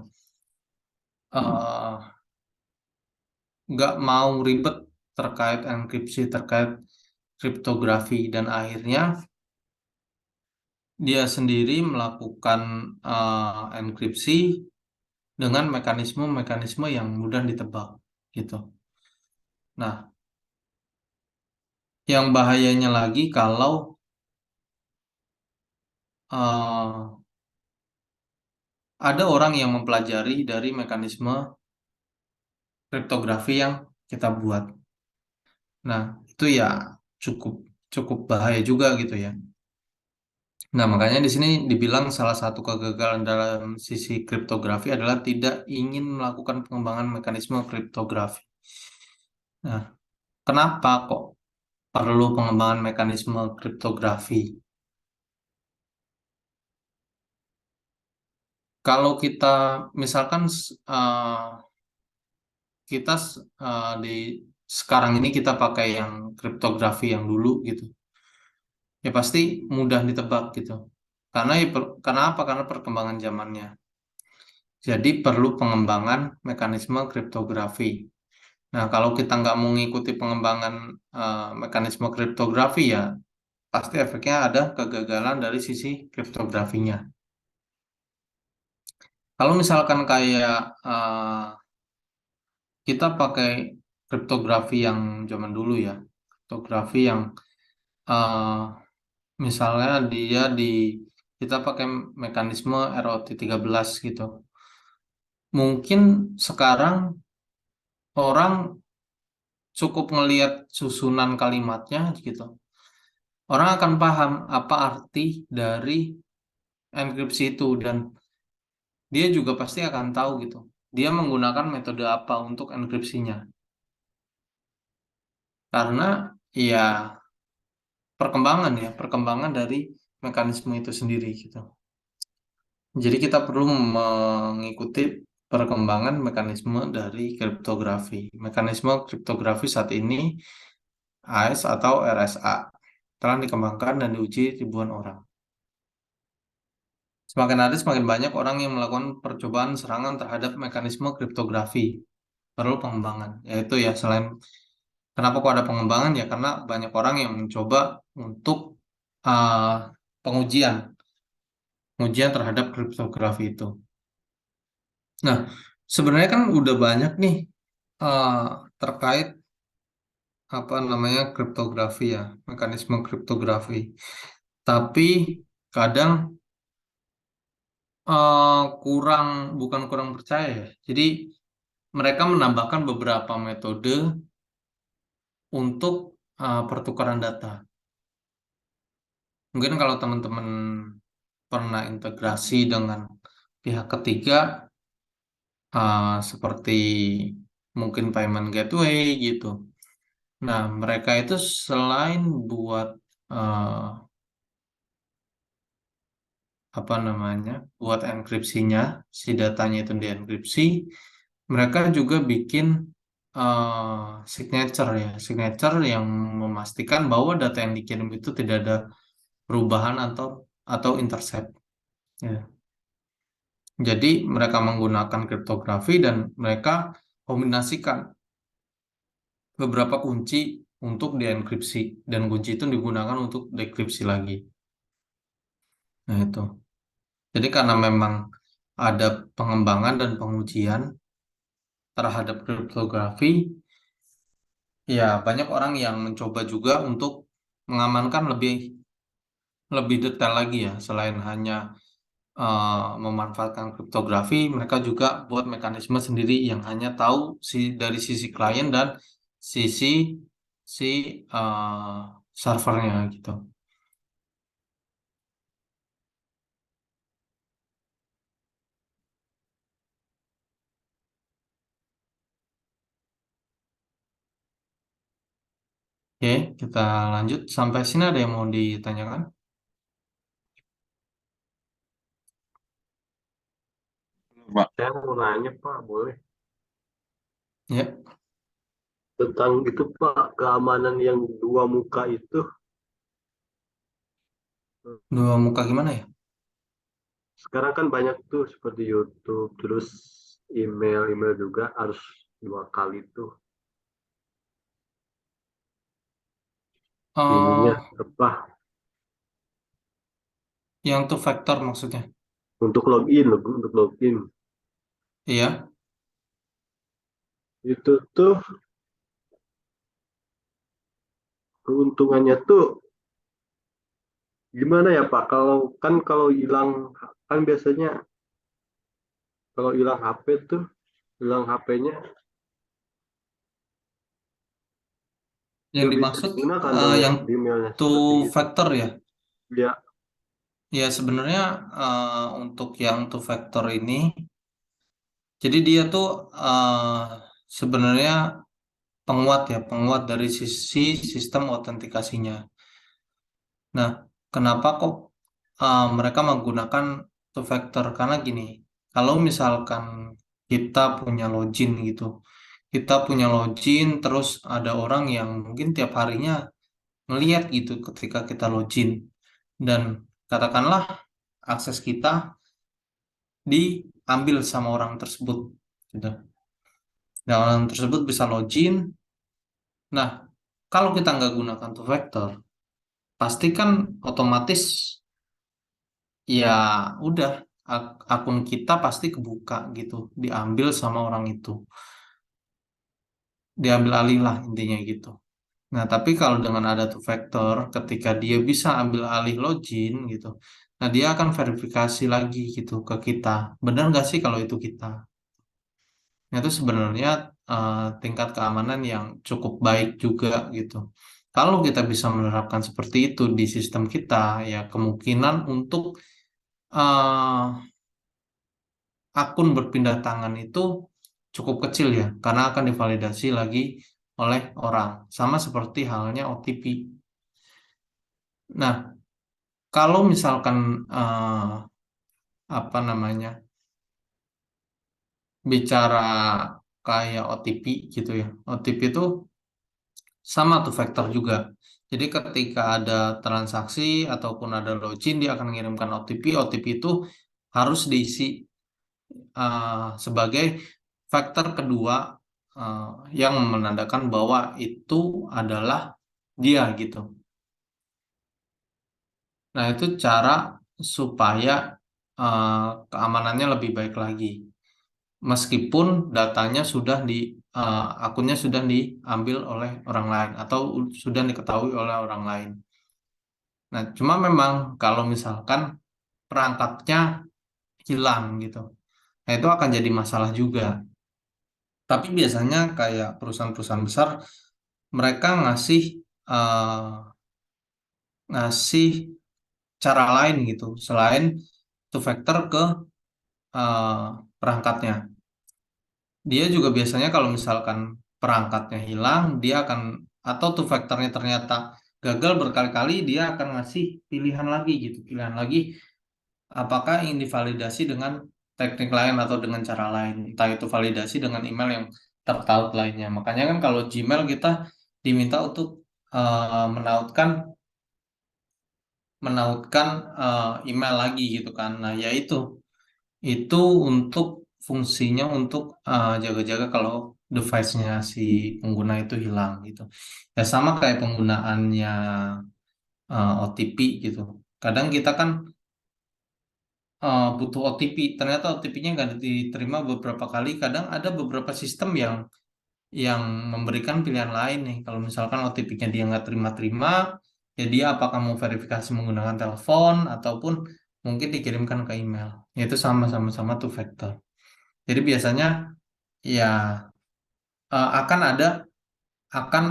eh, nggak mau ribet terkait enkripsi, terkait kriptografi, dan akhirnya dia sendiri melakukan enkripsi dengan mekanisme-mekanisme yang mudah ditebak gitu. Nah, yang bahayanya lagi kalau eh, ada orang yang mempelajari dari mekanisme kriptografi yang kita buat. Nah, itu ya cukup cukup bahaya juga gitu ya. Nah, makanya di sini dibilang salah satu kegagalan dalam sisi kriptografi adalah tidak ingin melakukan pengembangan mekanisme kriptografi. Nah, kenapa kok perlu pengembangan mekanisme kriptografi? Kalau kita misalkan kita di sekarang ini kita pakai yang kriptografi yang dulu gitu, ya pasti mudah ditebak gitu. Karena karena apa? Karena perkembangan zamannya. Jadi perlu pengembangan mekanisme kriptografi. Nah, kalau kita nggak mau mengikuti pengembangan mekanisme kriptografi ya pasti efeknya ada kegagalan dari sisi kriptografinya. Kalau misalkan kayak kita pakai kriptografi yang zaman dulu ya, kriptografi yang eh, misalnya kita pakai mekanisme ROT 13 gitu. Mungkin sekarang orang cukup ngelihat susunan kalimatnya gitu. Orang akan paham apa arti dari enkripsi itu dan dia juga pasti akan tahu gitu. Dia menggunakan metode apa untuk enkripsinya. Karena ya perkembangan dari mekanisme itu sendiri gitu. Jadi kita perlu mengikuti perkembangan mekanisme dari kriptografi. Mekanisme kriptografi saat ini AES atau RSA telah dikembangkan dan diuji ribuan orang. Semakin hari semakin banyak orang yang melakukan percobaan serangan terhadap mekanisme kriptografi. Perlu pengembangan. Yaitu ya selain kenapa kok ada pengembangan ya karena banyak orang yang mencoba untuk uh, pengujian pengujian terhadap kriptografi itu. Nah, sebenarnya kan udah banyak nih uh, terkait apa namanya kriptografi ya, mekanisme kriptografi. Tapi kadang kurang, bukan kurang percaya ya. Jadi mereka menambahkan beberapa metode untuk pertukaran data. Mungkin kalau teman-teman pernah integrasi dengan pihak ketiga, seperti mungkin payment gateway gitu. Nah, mereka itu selain buat eh, apa namanya, buat enkripsinya, si datanya itu dienkripsi, mereka juga bikin signature ya, signature yang memastikan bahwa data yang dikirim itu tidak ada perubahan atau intercept. Ya. Jadi mereka menggunakan kriptografi dan mereka kombinasikan beberapa kunci untuk dienkripsi dan kunci itu digunakan untuk dekripsi lagi. Nah itu. Jadi karena memang ada pengembangan dan pengujian terhadap kriptografi, ya banyak orang yang mencoba juga untuk mengamankan lebih lebih detail lagi ya, selain hanya memanfaatkan kriptografi, mereka juga buat mekanisme sendiri yang hanya tahu dari sisi klien dan sisi si servernya gitu. Oke, kita lanjut. Sampai sini ada yang mau ditanyakan? Pak. Saya mau nanya Pak, boleh? Ya, Tentang itu Pak, keamanan yang dua muka itu. dua muka gimana ya? Sekarang kan banyak tuh seperti YouTube, terus email juga harus dua kali tuh. Ininya eh apa? yang two factor maksudnya? Untuk login. Iya. Itu tuh keuntungannya tuh gimana ya Pak? Kalau hilang kan biasanya kalau hilang HP tuh hilang HP-nya Yang nggak bisa dimaksud digunakan dong ya yang emailnya seperti two itu. factor ya? Ya, Ya sebenarnya untuk yang two factor ini, jadi dia tuh sebenarnya penguat ya, penguat dari sisi sistem autentikasinya. Nah, kenapa kok mereka menggunakan two factor? Karena gini, kalau misalkan kita punya login gitu, kita punya login, terus ada orang yang mungkin tiap harinya ngeliat gitu ketika kita login, dan katakanlah akses kita diambil sama orang tersebut, gitu. Dan orang tersebut bisa login. Nah, kalau kita nggak gunakan two factor, pasti kan otomatis ya udah akun kita pasti kebuka gitu, diambil sama orang itu, diambil alih lah intinya gitu. Nah, tapi kalau dengan ada two factor, ketika dia bisa ambil alih login gitu, nah dia akan verifikasi lagi gitu ke kita, benar nggak sih kalau itu kita. Nah, itu sebenarnya tingkat keamanan yang cukup baik juga gitu. Kalau kita bisa menerapkan seperti itu di sistem kita, ya kemungkinan untuk eh, akun berpindah tangan itu cukup kecil ya, karena akan divalidasi lagi oleh orang. Sama seperti halnya OTP. Nah, kalau misalkan apa namanya, bicara kayak OTP gitu ya, OTP itu sama tuh faktor juga. Jadi ketika ada transaksi ataupun ada login, dia akan mengirimkan OTP. OTP itu harus diisi sebagai faktor kedua eh, yang menandakan bahwa itu adalah dia gitu. Nah, itu cara supaya eh, keamanannya lebih baik lagi. Meskipun datanya sudah akunnya sudah diambil oleh orang lain atau sudah diketahui oleh orang lain. Nah, cuma memang kalau misalkan perangkatnya hilang gitu, nah itu akan jadi masalah juga. Tapi biasanya kayak perusahaan-perusahaan besar, mereka ngasih eh, ngasih cara lain gitu selain two factor ke eh, perangkatnya. Dia juga biasanya kalau misalkan perangkatnya hilang, dia akan atau two factornya ternyata gagal berkali-kali, dia akan ngasih pilihan lagi gitu, pilihan lagi apakah ingin divalidasi dengan teknik lain atau dengan cara lain, entah itu validasi dengan email yang tertaut lainnya. Makanya kan kalau Gmail kita diminta untuk menautkan menautkan email lagi gitu kan. Nah, ya itu untuk fungsinya untuk jaga-jaga kalau device-nya si pengguna itu hilang gitu. Ya sama kayak penggunaannya OTP gitu. Kadang kita kan butuh OTP, ternyata OTP-nya nggak diterima beberapa kali. Kadang ada beberapa sistem yang memberikan pilihan lain nih. Kalau misalkan OTP-nya dia nggak terima-terima, ya dia apakah mau verifikasi menggunakan telepon ataupun mungkin dikirimkan ke email. Yaitu sama-sama two factor. Jadi biasanya ya akan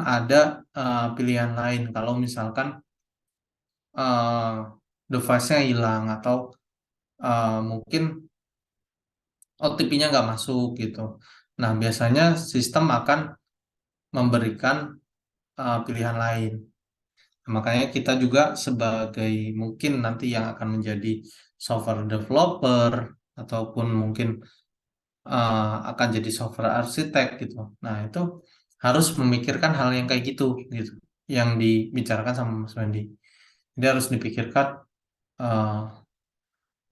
ada pilihan lain kalau misalkan eh, device-nya hilang atau mungkin OTP-nya nggak masuk gitu. Nah, biasanya sistem akan memberikan pilihan lain. Makanya kita juga sebagai mungkin nanti yang akan menjadi software developer ataupun mungkin akan jadi software arsitek gitu. Nah, itu harus memikirkan hal yang kayak gitu, yang dibicarakan sama Mas Wendy. Jadi harus dipikirkan eh,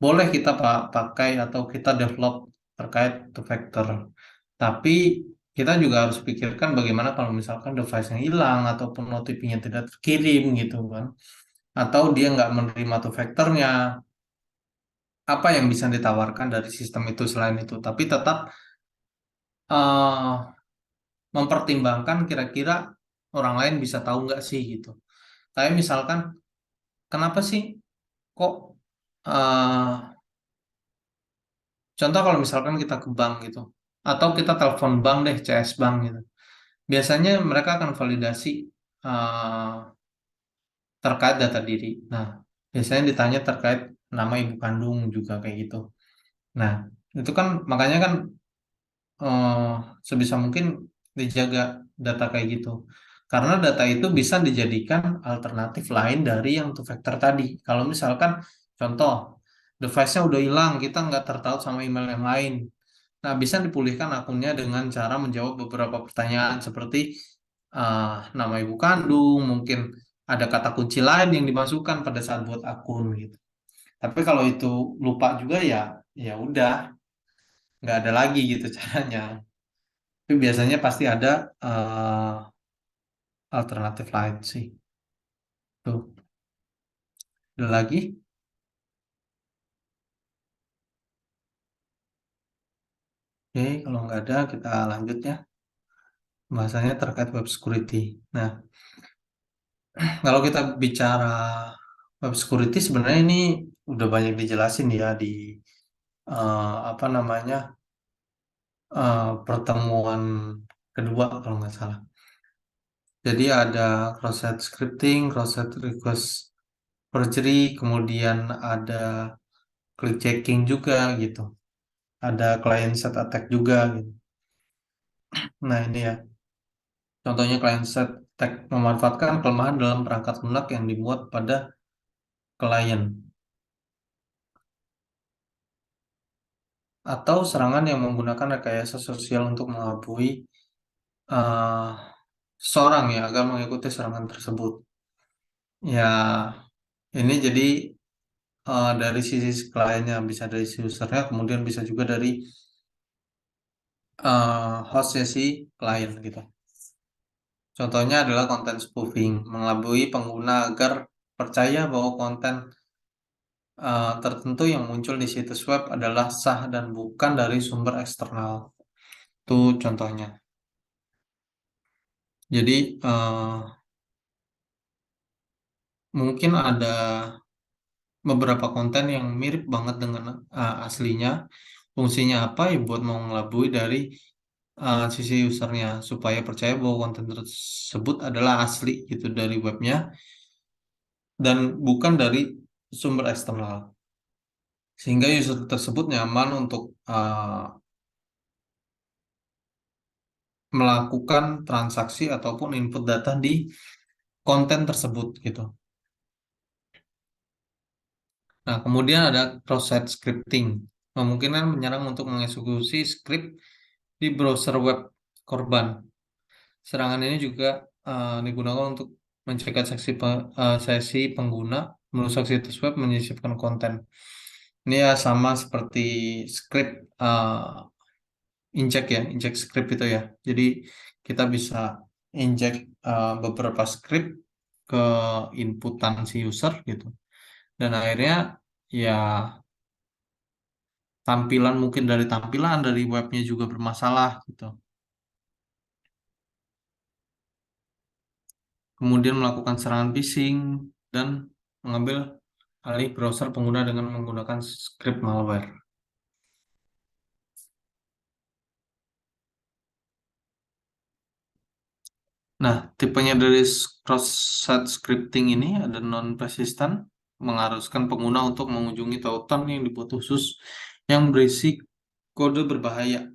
boleh kita pakai atau kita develop terkait two factor. Tapi kita juga harus pikirkan bagaimana kalau misalkan device-nya hilang ataupun OTP-nya tidak terkirim gitu kan. Atau dia nggak menerima two factor-nya. Apa yang bisa ditawarkan dari sistem itu selain itu. Tapi tetap eh, mempertimbangkan kira-kira orang lain bisa tahu nggak sih gitu. Kayak misalkan, kenapa sih kok eh, contoh kalau misalkan kita ke bank gitu, atau kita telepon bank deh, CS Bank gitu. Biasanya mereka akan validasi eh, terkait data diri. Nah, biasanya ditanya terkait nama ibu kandung juga kayak gitu. Nah, itu kan makanya kan eh, sebisa mungkin dijaga data kayak gitu. Karena data itu bisa dijadikan alternatif lain dari yang two factor tadi. Kalau misalkan contoh device-nya udah hilang, kita nggak tertaut sama email yang lain. Nah, bisa dipulihkan akunnya dengan cara menjawab beberapa pertanyaan seperti nama ibu kandung, mungkin ada kata kunci lain yang dimasukkan pada saat buat akun gitu. Tapi kalau itu lupa juga ya, ya udah, nggak ada lagi gitu caranya. Tapi biasanya pasti ada alternatif lain sih. Tuh, ada lagi? Oke, kalau nggak ada kita lanjut ya. Bahasanya terkait web security. Nah, kalau kita bicara web security sebenarnya ini udah banyak dijelasin ya di apa namanya pertemuan kedua kalau nggak salah. Jadi ada cross-site scripting, cross-site request forgery, kemudian ada click checking juga gitu. Ada client side attack juga gitu. Nah ini ya, contohnya client side attack memanfaatkan kelemahan dalam perangkat lunak yang dimuat pada klien. Atau serangan yang menggunakan rekayasa sosial untuk mengelabui eh, seseorang ya agar mengikuti serangan tersebut. Ya, ini jadi dari sisi kliennya, bisa dari sisi usernya, kemudian bisa juga dari hostnya si klien gitu. Contohnya adalah konten spoofing, mengelabui pengguna agar percaya bahwa konten tertentu yang muncul di situs web adalah sah dan bukan dari sumber eksternal. Itu contohnya. Jadi mungkin ada beberapa konten yang mirip banget dengan aslinya. Fungsinya apa? Ya buat mau ngelabui dari sisi usernya supaya percaya bahwa konten tersebut adalah asli gitu dari webnya dan bukan dari sumber eksternal, sehingga user tersebut nyaman untuk melakukan transaksi ataupun input data di konten tersebut gitu. Nah, kemudian ada cross-site scripting, memungkinkan penyerang untuk mengeksekusi script di browser web korban. Serangan ini juga digunakan untuk mencegah sesi pengguna merusak situs web, menyisipkan konten. Ini ya sama seperti script inject ya, inject script itu ya. Jadi kita bisa inject beberapa script ke inputan si user gitu. Dan akhirnya ya tampilan mungkin dari tampilan dari webnya juga bermasalah gitu. Kemudian melakukan serangan phishing dan mengambil alih browser pengguna dengan menggunakan script malware. Nah, tipenya dari cross-site scripting ini ada non-persistent, mengharuskan pengguna untuk mengunjungi tautan yang dibuat khusus yang berisi kode berbahaya.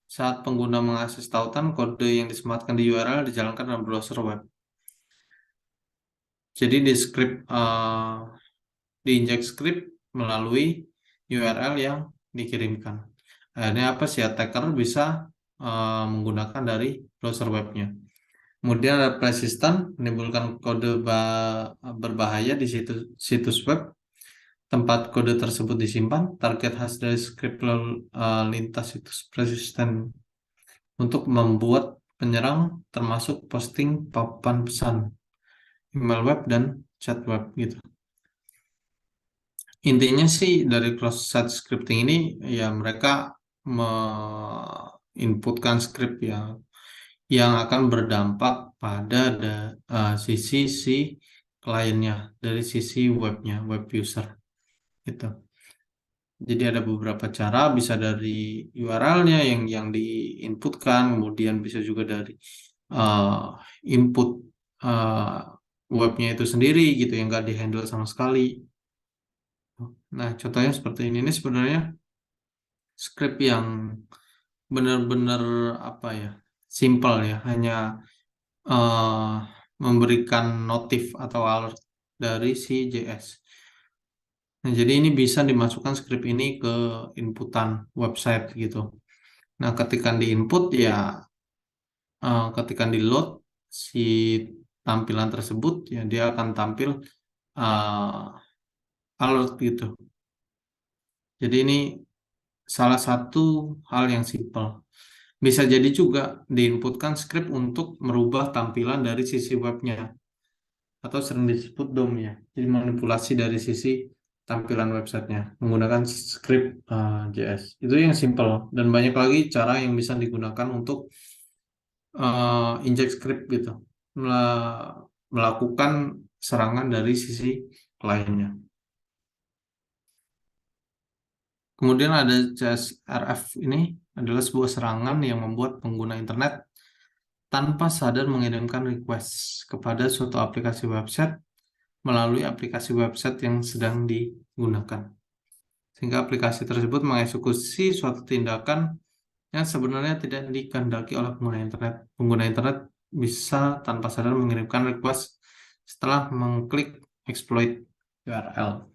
Saat pengguna mengakses tautan, kode yang disematkan di URL dijalankan dalam browser web. Jadi di-inject script melalui URL yang dikirimkan. Akhirnya apa sih, attacker bisa menggunakan dari browser webnya. Kemudian ada persistent, menimbulkan kode berbahaya di situs web tempat kode tersebut disimpan. Target khas dari script lintas situs persistent untuk membuat penyerang termasuk posting papan pesan, email web, dan chat web gitu. Intinya sih dari cross-site scripting ini ya mereka menginputkan script yang akan berdampak pada sisi si kliennya, dari sisi webnya, web user gitu. Jadi ada beberapa cara, bisa dari URL-nya yang diinputkan, kemudian bisa juga dari uh, input uh, webnya itu sendiri gitu yang nggak dihandle sama sekali. Nah, contohnya seperti ini. Ini sebenarnya script yang benar-benar apa ya, simple ya, hanya uh, memberikan notif atau alert dari si JS. Nah, jadi ini bisa dimasukkan script ini ke inputan website gitu. Nah, ketika di-input ya, ketika di-load si tampilan tersebut ya dia akan tampil alert gitu. Jadi ini salah satu hal yang simple. Bisa jadi juga diinputkan script untuk merubah tampilan dari sisi webnya atau sering disebut DOM ya. Jadi manipulasi dari sisi tampilan websitenya menggunakan script JS. Itu yang simple dan banyak lagi cara yang bisa digunakan untuk inject script gitu, melakukan serangan dari sisi kliennya. Kemudian ada CSRF, ini adalah sebuah serangan yang membuat pengguna internet tanpa sadar mengirimkan request kepada suatu aplikasi website melalui aplikasi website yang sedang digunakan. Sehingga aplikasi tersebut mengeksekusi suatu tindakan yang sebenarnya tidak dikehendaki oleh pengguna internet. Pengguna internet bisa tanpa sadar mengirimkan request setelah mengklik exploit URL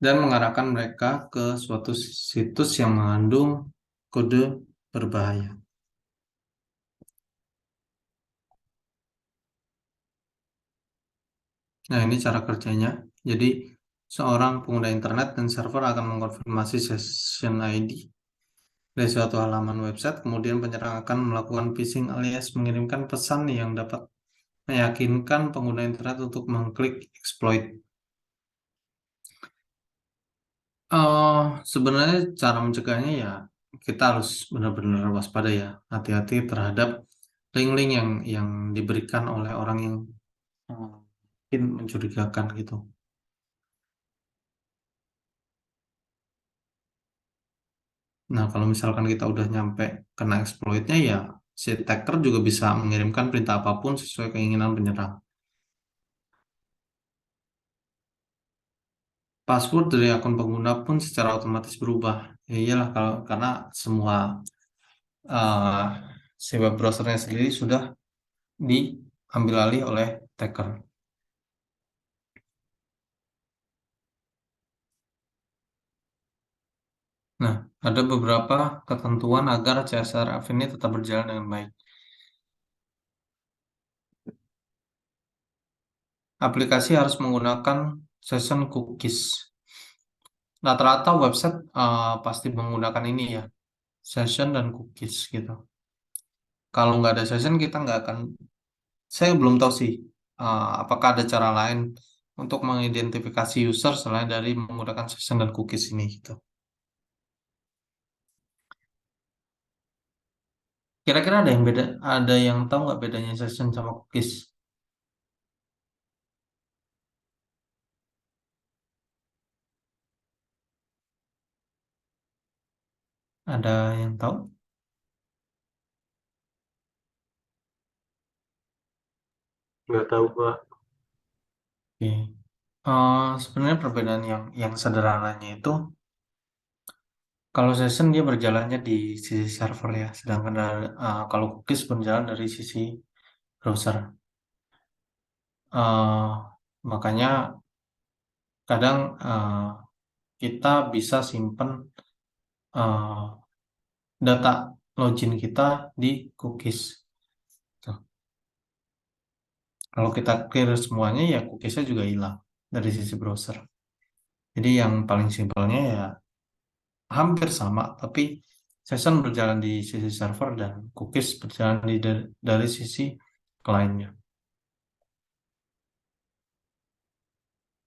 dan mengarahkan mereka ke suatu situs yang mengandung kode berbahaya. Nah, ini cara kerjanya. Jadi, seorang pengguna internet dan server akan mengkonfirmasi session ID dari suatu halaman website, kemudian penyerang akan melakukan phishing alias mengirimkan pesan yang dapat meyakinkan pengguna internet untuk mengklik exploit. Sebenarnya cara mencegahnya ya kita harus benar-benar waspada ya, hati-hati terhadap link-link yang diberikan oleh orang yang mungkin mencurigakan gitu. Nah, kalau misalkan kita udah nyampe kena exploitnya ya si attacker juga bisa mengirimkan perintah apapun sesuai keinginan penyerang. password dari akun pengguna pun secara otomatis berubah. Ya iyalah kalau karena semua uh, si web browsernya sendiri sudah diambil alih oleh attacker. Nah, ada beberapa ketentuan agar CSRF ini tetap berjalan dengan baik. Aplikasi harus menggunakan session cookies. Rata-rata website pasti menggunakan ini ya, session dan cookies gitu. Kalau nggak ada session kita nggak akan, saya belum tahu sih apakah ada cara lain untuk mengidentifikasi user selain dari menggunakan session dan cookies ini gitu. Kira-kira ada yang beda, ada yang tahu nggak bedanya session sama cookies? Ada yang tahu? Nggak tahu Pak. Oke. Sebenarnya perbedaan yang sederhananya itu kalau session dia berjalannya di sisi server ya, sedangkan kalau cookies berjalan dari sisi browser. Eh, Makanya kadang kita bisa simpen eh, data login kita di cookies. Tuh. Kalau kita clear semuanya ya cookiesnya juga hilang dari sisi browser. Jadi yang paling simpelnya ya hampir sama, tapi session berjalan di sisi server dan cookies berjalan dari sisi kliennya.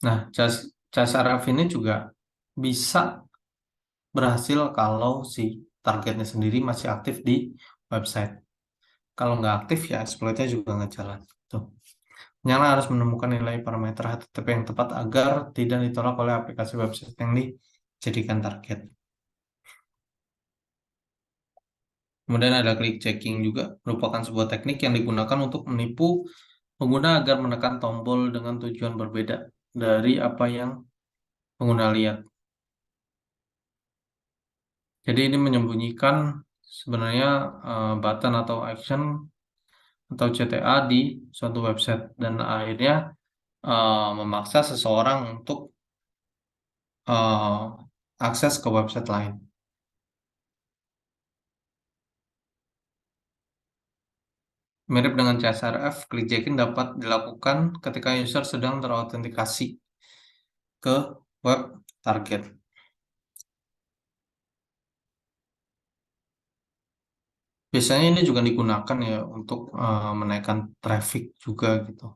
Nah, CSRF ini juga bisa berhasil kalau si targetnya sendiri masih aktif di website. Kalau nggak aktif ya exploitnya juga nggak jalan. Tuh. Penyala harus menemukan nilai parameter HTTP yang tepat agar tidak ditolak oleh aplikasi website yang dijadikan target. Kemudian ada click checking juga, merupakan sebuah teknik yang digunakan untuk menipu pengguna agar menekan tombol dengan tujuan berbeda dari apa yang pengguna lihat. Jadi ini menyembunyikan sebenarnya button atau action atau CTA di suatu website dan akhirnya memaksa seseorang untuk akses ke website lain. Mirip dengan CSRF, clickjacking dapat dilakukan ketika user sedang terautentikasi ke web target. Biasanya ini juga digunakan ya untuk menaikkan traffic juga gitu.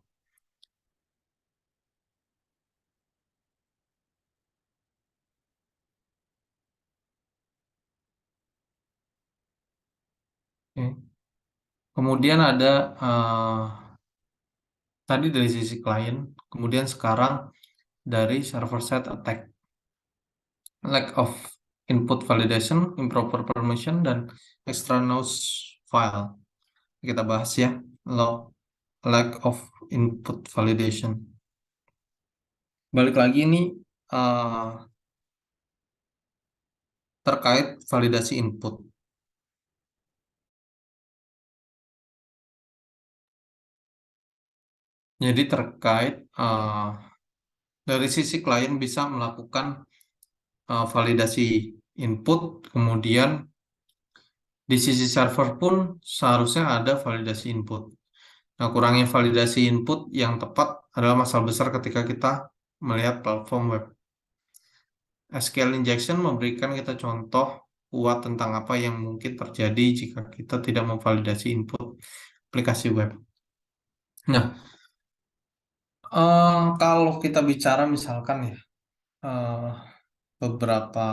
Oke. Kemudian ada tadi dari sisi klien, kemudian sekarang dari server side attack, lack of input validation, improper permission, dan extraneous file. Kita bahas ya, lack of input validation. Balik lagi ini terkait validasi input. Jadi terkait dari sisi klien bisa melakukan validasi input, kemudian di sisi server pun seharusnya ada validasi input. Nah, kurangnya validasi input yang tepat adalah masalah besar ketika kita melihat platform web. SQL injection memberikan kita contoh kuat tentang apa yang mungkin terjadi jika kita tidak memvalidasi input aplikasi web. Nah, kalau kita bicara misalkan ya eh, beberapa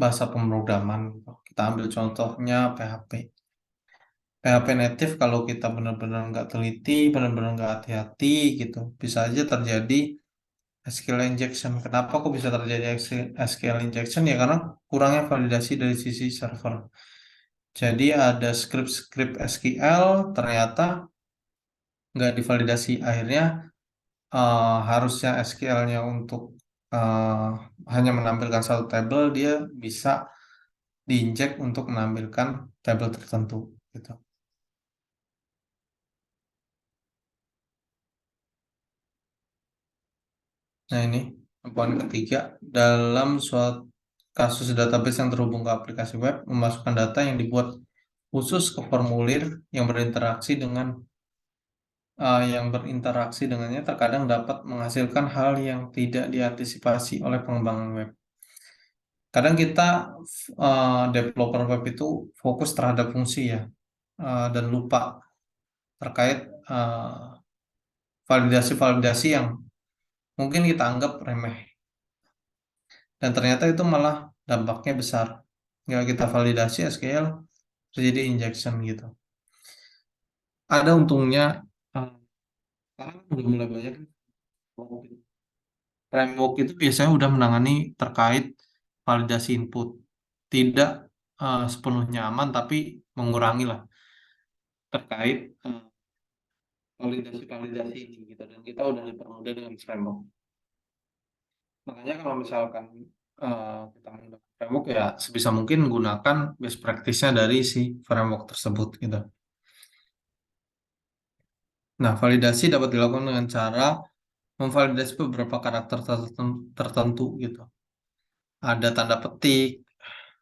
bahasa pemrograman, kita ambil contohnya PHP. PHP native kalau kita benar-benar nggak teliti, benar-benar nggak hati-hati gitu, bisa aja terjadi SQL injection. Kenapa kok bisa terjadi SQL injection? Ya karena kurangnya validasi dari sisi server. Jadi ada script SQL ternyata nggak divalidasi, akhirnya harusnya SQL-nya untuk eh, hanya menampilkan satu tabel, dia bisa diinjek untuk menampilkan tabel tertentu gitu. Nah, ini poin ketiga, dalam suatu kasus database yang terhubung ke aplikasi web, memasukkan data yang dibuat khusus ke formulir yang berinteraksi dengannya terkadang dapat menghasilkan hal yang tidak diantisipasi oleh pengembangan web. Kadang kita developer web itu fokus terhadap fungsi ya, dan lupa terkait validasi-validasi yang mungkin kita anggap remeh. Dan ternyata itu malah dampaknya besar. Nggak kita validasi SQL, terjadi injection gitu. Ada untungnya, eh, sekarang udah mulai banyak framework itu biasanya udah menangani terkait validasi input. Tidak sepenuhnya aman, tapi mengurangi lah terkait validasi-validasi ini gitu. Dan kita udah dipermudah dengan framework. Makanya kalau misalkan kita menggunakan framework ya sebisa mungkin gunakan best practice-nya dari si framework tersebut gitu. Nah, validasi dapat dilakukan dengan cara memvalidasi beberapa karakter tertentu gitu. Ada tanda petik,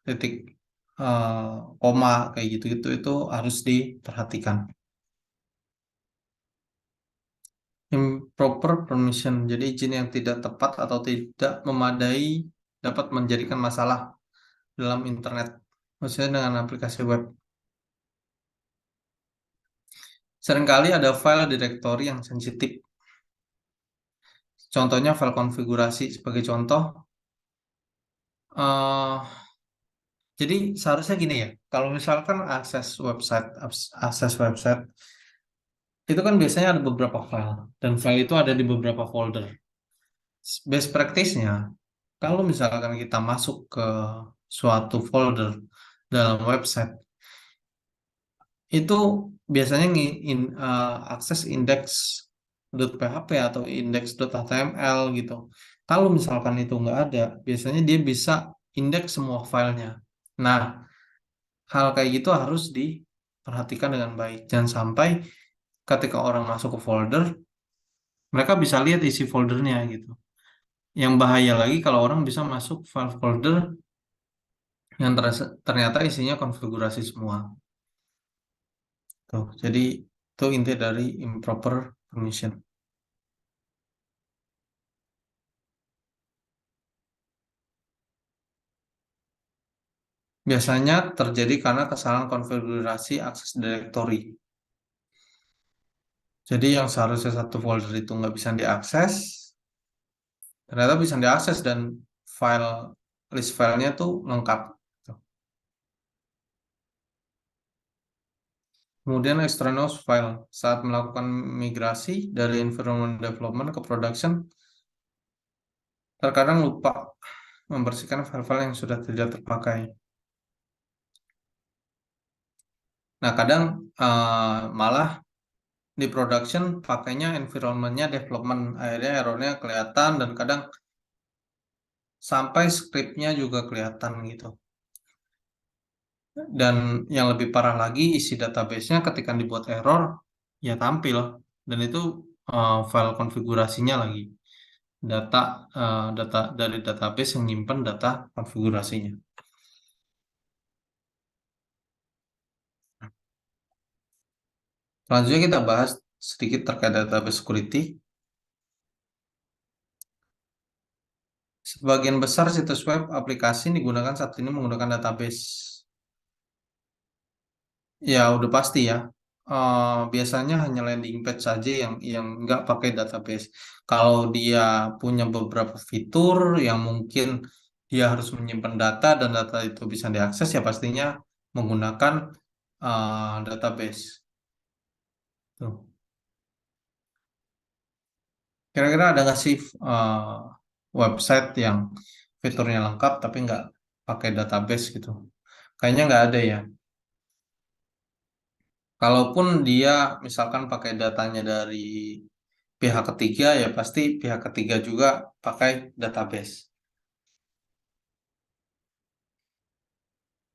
titik, eh, koma kayak gitu itu harus diperhatikan. Improper permission, jadi izin yang tidak tepat atau tidak memadai dapat menjadikan masalah dalam internet, maksudnya dengan aplikasi web. Seringkali ada file directory yang sensitif. Contohnya file konfigurasi sebagai contoh. eh jadi seharusnya gini ya, kalau misalkan akses website itu kan biasanya ada beberapa file dan file itu ada di beberapa folder. Best practice-nya, kalau misalkan kita masuk ke suatu folder dalam website, itu biasanya akses index.php atau index.html gitu. Kalau misalkan itu nggak ada, biasanya dia bisa indeks semua filenya. Nah, hal kayak gitu harus diperhatikan dengan baik. Jangan sampai ketika orang masuk ke folder, mereka bisa lihat isi foldernya gitu. Yang bahaya lagi kalau orang bisa masuk file folder yang ternyata isinya konfigurasi semua. Tuh, jadi itu inti dari improper permission. Biasanya terjadi karena kesalahan konfigurasi akses directory. Jadi yang seharusnya satu folder itu nggak bisa diakses, ternyata bisa diakses dan file list filenya tuh lengkap. Kemudian extraneous file saat melakukan migrasi dari environment development ke production, terkadang lupa membersihkan file-file yang sudah tidak terpakai. Nah, kadang malah di production pakainya environmentnya development, akhirnya errornya kelihatan dan kadang sampai scriptnya juga kelihatan gitu. Dan yang lebih parah lagi, isi database-nya ketika dibuat error ya tampil, dan itu file konfigurasinya lagi, data data dari database yang nyimpen data konfigurasinya. Selanjutnya kita bahas sedikit terkait database security. Sebagian besar situs web aplikasi yang digunakan saat ini menggunakan database. Ya, udah pasti ya. Biasanya hanya landing page saja yang nggak pakai database. Kalau dia punya beberapa fitur yang mungkin dia harus menyimpan data dan data itu bisa diakses, ya pastinya menggunakan database. Tuh. Kira-kira ada nggak sih website yang fiturnya lengkap tapi nggak pakai database gitu? Kayaknya nggak ada ya. Kalaupun dia misalkan pakai datanya dari pihak ketiga, ya pasti pihak ketiga juga pakai database.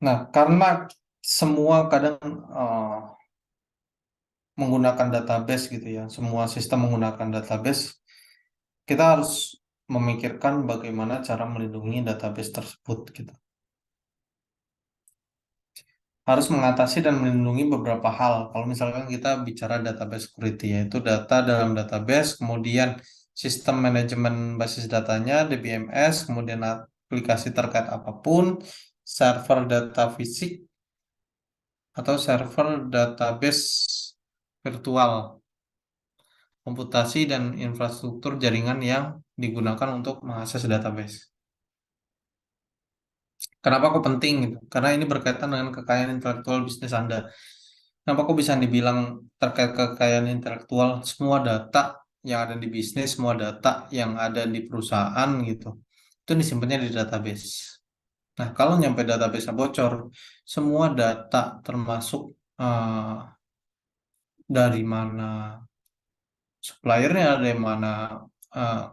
Nah, karena semua kadang eh, menggunakan database gitu ya, semua sistem menggunakan database, kita harus memikirkan bagaimana cara melindungi database tersebut gitu. Harus mengatasi dan melindungi beberapa hal. Kalau misalkan kita bicara database security, yaitu data dalam database, kemudian sistem manajemen basis datanya, DBMS, kemudian aplikasi terkait apapun, server data fisik, atau server database virtual, komputasi dan infrastruktur jaringan yang digunakan untuk mengakses database. Kenapa kok penting gitu? Karena ini berkaitan dengan kekayaan intelektual bisnis Anda. Kenapa kok bisa dibilang terkait kekayaan intelektual? Semua data yang ada di bisnis, semua data yang ada di perusahaan gitu, itu disimpannya di database. Nah, kalau nyampe database bocor, semua data termasuk dari mana suppliernya, dari mana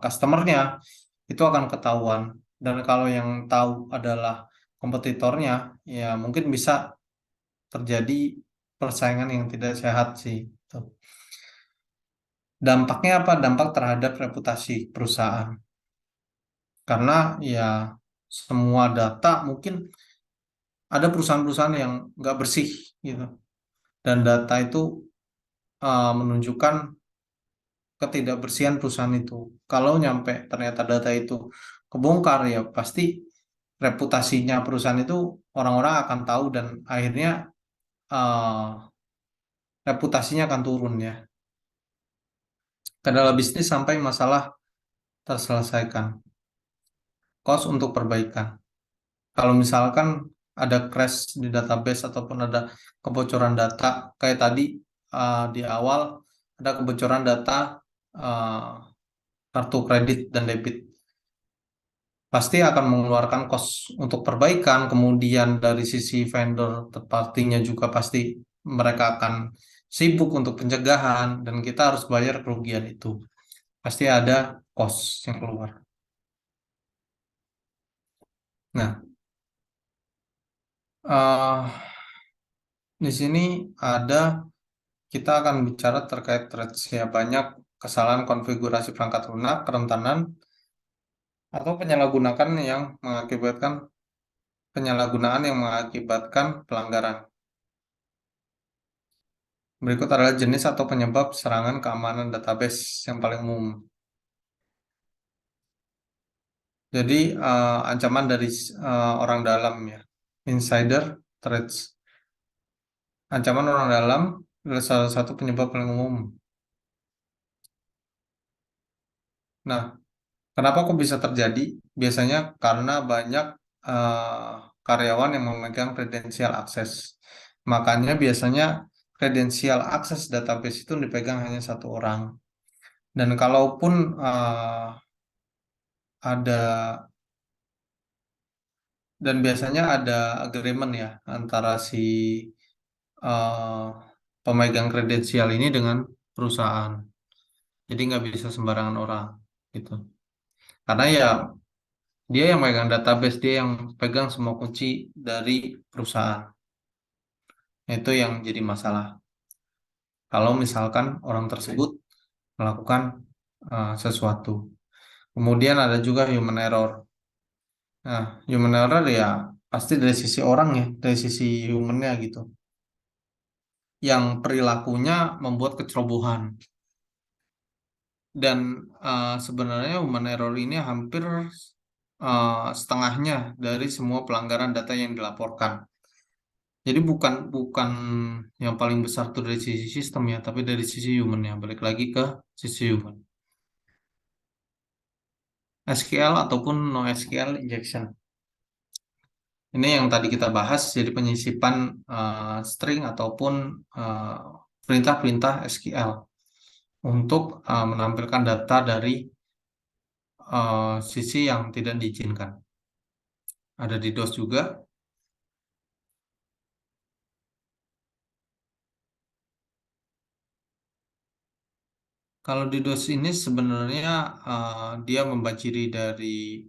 customernya, itu akan ketahuan. Dan kalau yang tahu adalah kompetitornya, ya mungkin bisa terjadi persaingan yang tidak sehat sih. Tuh. Dampaknya apa? Dampak terhadap reputasi perusahaan. Karena ya semua data mungkin ada perusahaan-perusahaan yang nggak bersih gitu. Dan data itu menunjukkan ketidakbersihan perusahaan itu. Kalau nyampe ternyata data itu kebongkar ya pasti reputasinya perusahaan itu orang-orang akan tahu dan akhirnya eh, reputasinya akan turun ya. Kendala bisnis sampai masalah terselesaikan. Cost untuk perbaikan. Kalau misalkan ada crash di database ataupun ada kebocoran data, kayak tadi di awal ada kebocoran data eh, kartu kredit dan debit, pasti akan mengeluarkan cost untuk perbaikan. Kemudian dari sisi vendor third party-nya juga pasti mereka akan sibuk untuk pencegahan dan kita harus bayar kerugian itu. Pasti ada cost yang keluar. Nah, di sini ada kita akan bicara terkait threats ya, banyak kesalahan konfigurasi perangkat lunak, kerentanan, atau penyalahgunaan yang mengakibatkan pelanggaran. Berikut adalah jenis atau penyebab serangan keamanan database yang paling umum. Jadi ancaman dari orang dalam ya, insider threats. Ancaman orang dalam adalah salah satu penyebab paling umum. Nah, kenapa kok bisa terjadi? Biasanya karena banyak eh, karyawan yang memegang kredensial akses. Makanya biasanya kredensial akses database itu dipegang hanya satu orang. Dan kalaupun ada dan biasanya ada agreement ya antara si eh, pemegang kredensial ini dengan perusahaan. Jadi nggak bisa sembarangan orang gitu. Karena ya dia yang megang database, dia yang pegang semua kunci dari perusahaan. Itu yang jadi masalah. Kalau misalkan orang tersebut melakukan sesuatu. Kemudian ada juga human error. Nah, human error ya pasti dari sisi orang ya, dari sisi humannya gitu. Yang perilakunya membuat kecerobohan. Dan sebenarnya human error ini hampir setengahnya dari semua pelanggaran data yang dilaporkan. Jadi bukan bukan yang paling besar tuh dari sisi sistem ya, tapi dari sisi human ya. Balik lagi ke sisi human. SQL ataupun NoSQL injection. Ini yang tadi kita bahas, jadi penyisipan string ataupun eh, perintah-perintah SQL untuk menampilkan data dari sisi yang tidak diizinkan. Ada di DOS juga. Kalau di DOS ini sebenarnya dia membanjiri dari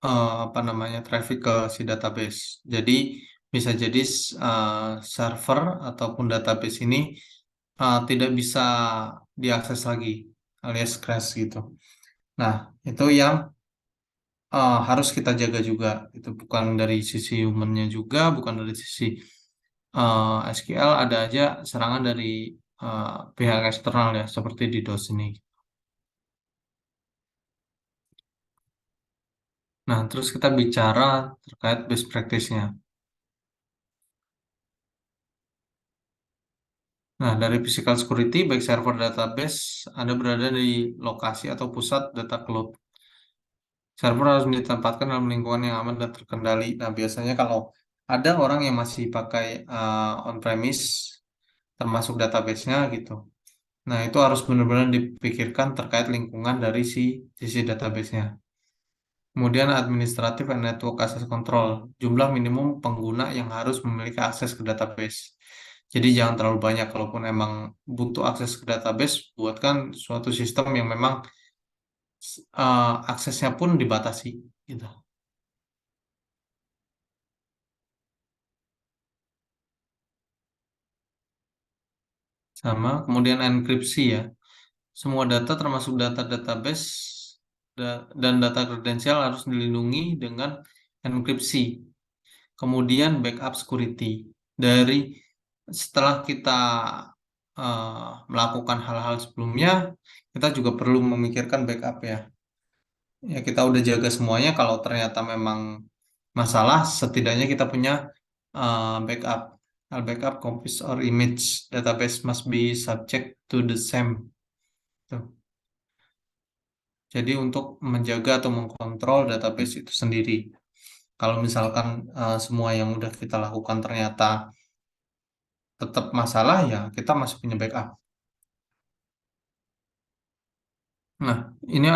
apa namanya traffic ke si database. Jadi bisa jadi server ataupun database ini tidak bisa diakses lagi alias crash gitu. Nah, itu yang harus kita jaga juga. Itu bukan dari sisi humannya juga, bukan dari sisi SQL, ada aja serangan dari uh, pihak eksternal ya, seperti di DOS ini. Nah, terus kita bicara terkait best practice-nya. Nah, dari physical security, baik server database, Anda berada di lokasi atau pusat data cloud. Server harus ditempatkan dalam lingkungan yang aman dan terkendali. Nah, biasanya kalau ada orang yang masih pakai on-premise, termasuk database-nya gitu. Nah, itu harus benar-benar dipikirkan terkait lingkungan dari si sisi database-nya. Kemudian administratif and network access control, jumlah minimum pengguna yang harus memiliki akses ke database. Jadi jangan terlalu banyak, kalaupun emang butuh akses ke database, buatkan suatu sistem yang memang aksesnya pun dibatasi, gitu. Sama, kemudian enkripsi ya. Semua data termasuk data database dan data kredensial harus dilindungi dengan enkripsi. Kemudian backup security. Dari setelah kita melakukan hal-hal sebelumnya, kita juga perlu memikirkan backup ya. Ya kita udah jaga semuanya. Kalau ternyata memang masalah, setidaknya kita punya backup. Backup copies or image database must be subject to the same. Tuh. Jadi untuk menjaga atau mengkontrol database itu sendiri. Kalau misalkan semua yang udah kita lakukan ternyata tetap masalah, ya kita masih punya backup. Nah, ini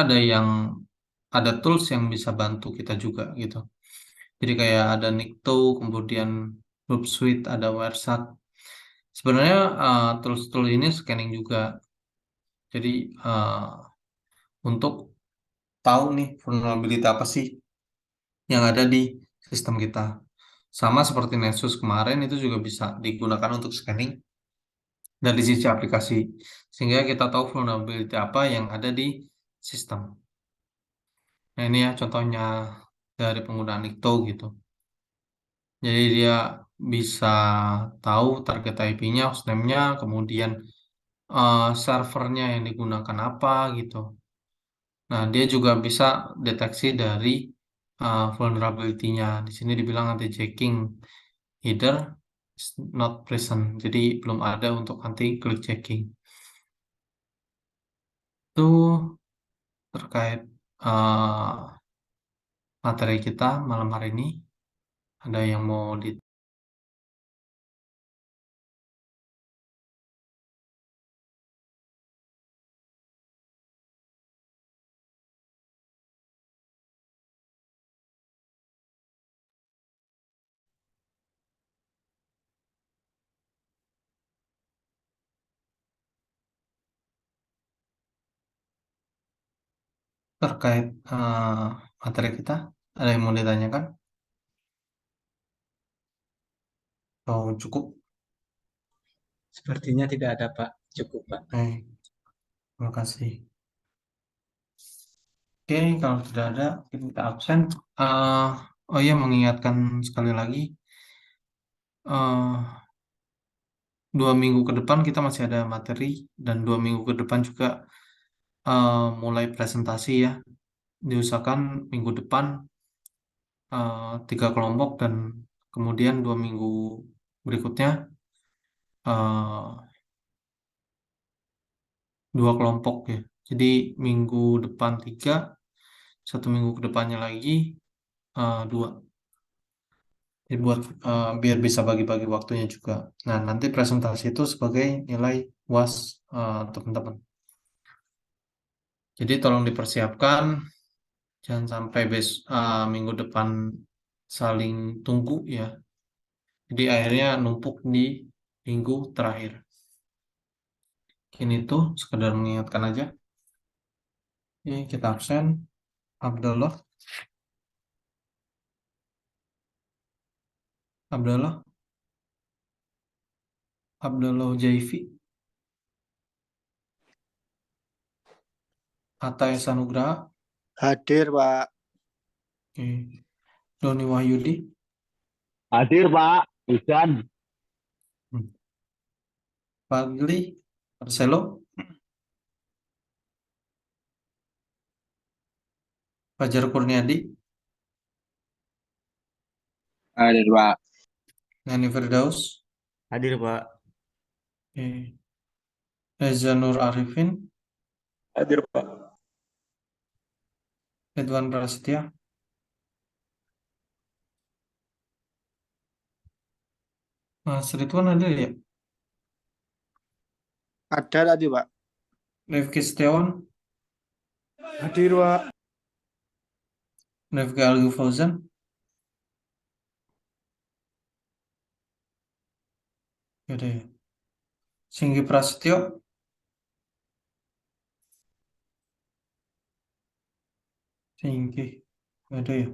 ada tools yang bisa bantu kita juga gitu. Jadi kayak ada Nikto, kemudian Suite, ada Wireshark. Sebenarnya tools-tools ini scanning juga. Jadi untuk tahu nih vulnerability apa sih yang ada di sistem kita. Sama seperti Nessus kemarin itu juga bisa digunakan untuk scanning dari sisi aplikasi. Sehingga kita tahu vulnerability apa yang ada di sistem. Nah, ini ya contohnya dari penggunaan Nikto gitu. Jadi dia bisa tahu target IP-nya, hostname-nya, kemudian servernya yang digunakan apa gitu. Nah, dia juga bisa deteksi dari vulnerability-nya. Di sini dibilang anti-jacking either is not present. Jadi belum ada untuk anti-click checking. Itu terkait materi kita malam hari ini. Ada yang mau di terkait materi kita? Ada yang mau ditanyakan? Oh, cukup. Sepertinya tidak ada, Pak. Cukup, Pak. Terima kasih. Oke, kalau tidak ada, kita absen. Eh, oh iya, mengingatkan sekali lagi, 2 minggu ke depan kita masih ada materi, dan 2 minggu ke depan juga mulai presentasi ya. Diusahakan minggu depan 3 kelompok, dan kemudian 2 minggu berikutnya eh, 2 kelompok ya. Jadi minggu depan 3, 1 minggu ke depannya lagi 2. Jadi buat biar bisa bagi-bagi waktunya juga. Nah, nanti presentasi itu sebagai nilai UAS teman-teman. Jadi tolong dipersiapkan, jangan sampai minggu depan saling tunggu ya. Jadi akhirnya numpuk di minggu terakhir. Ini tuh sekedar mengingatkan aja. Ini kita absen. Abdullah, Abdullah, Abdullah Jaifi, Atta Sanugraha, Hadir, Pak. oke. Doni Wahyudi, Hadir, Pak. Hujan. hmm. Fadli, Marcelo, Fajar Kurniadi, Hadir, Pak. Nani Firdaus, Hadir, Pak. oke. Reza Nur Arifin, Hadir, Pak. Ridwan Prasetya, Mas Ridwan ada ya? Ada tadi, Pak. Rifki Setiawan, Hadir, Pak. Rifki Alwi Fauzan, ada ya. Singgi Prasetyo, Singgi, ada ya.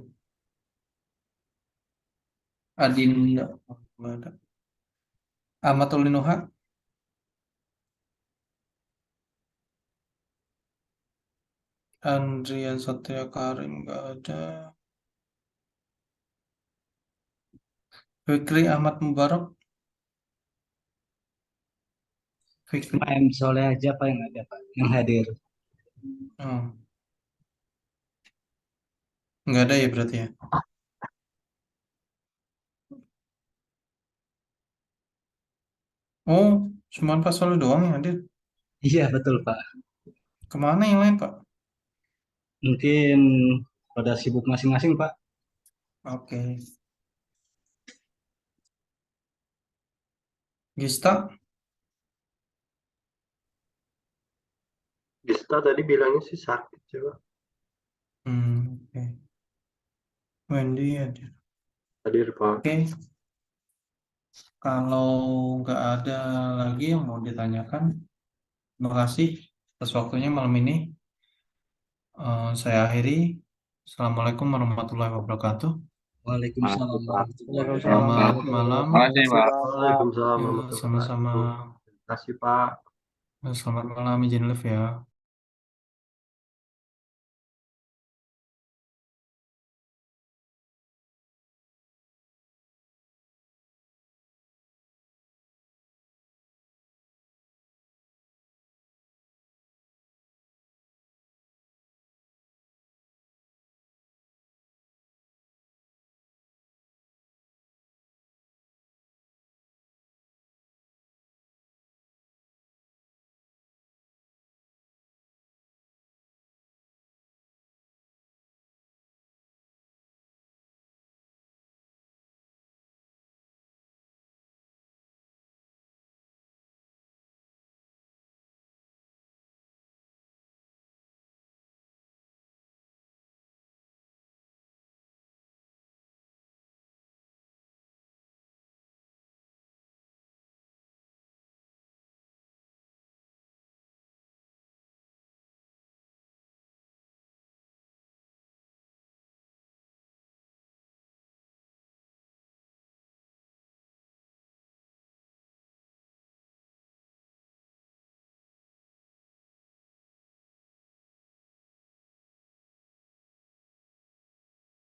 Adinda, nggak ada. Ahmad Ulinuha, Andrian Satya Karim, nggak ada. Fikri Ahmad Mubarak, Fikri, Cuma M Soleh aja Pak yang ada Pak, yang hadir. oh, nggak ada ya berarti ya. Oh, cuman Pak Soleh doang yang hadir. Iya betul Pak. Kemana yang lain Pak? Mungkin pada sibuk masing-masing Pak. Oke. Gista, Gista tadi bilangnya sih sakit coba. oke. Wendy hadir. Hadir, Pak. Oke, kalau nggak ada lagi yang mau ditanyakan, terima kasih atas waktunya malam ini. Saya akhiri. Assalamualaikum warahmatullahi wabarakatuh. Waalaikumsalam warahmatullahi Waalaikumsalam Selamat wabarakatuh. malam. Terima kasih, Makasih, Pak. Pak. Waalaikumsalam Ya, warahmatullahi sama-sama. wabarakatuh. Terima kasih, Pak. Selamat malam, izin live ya.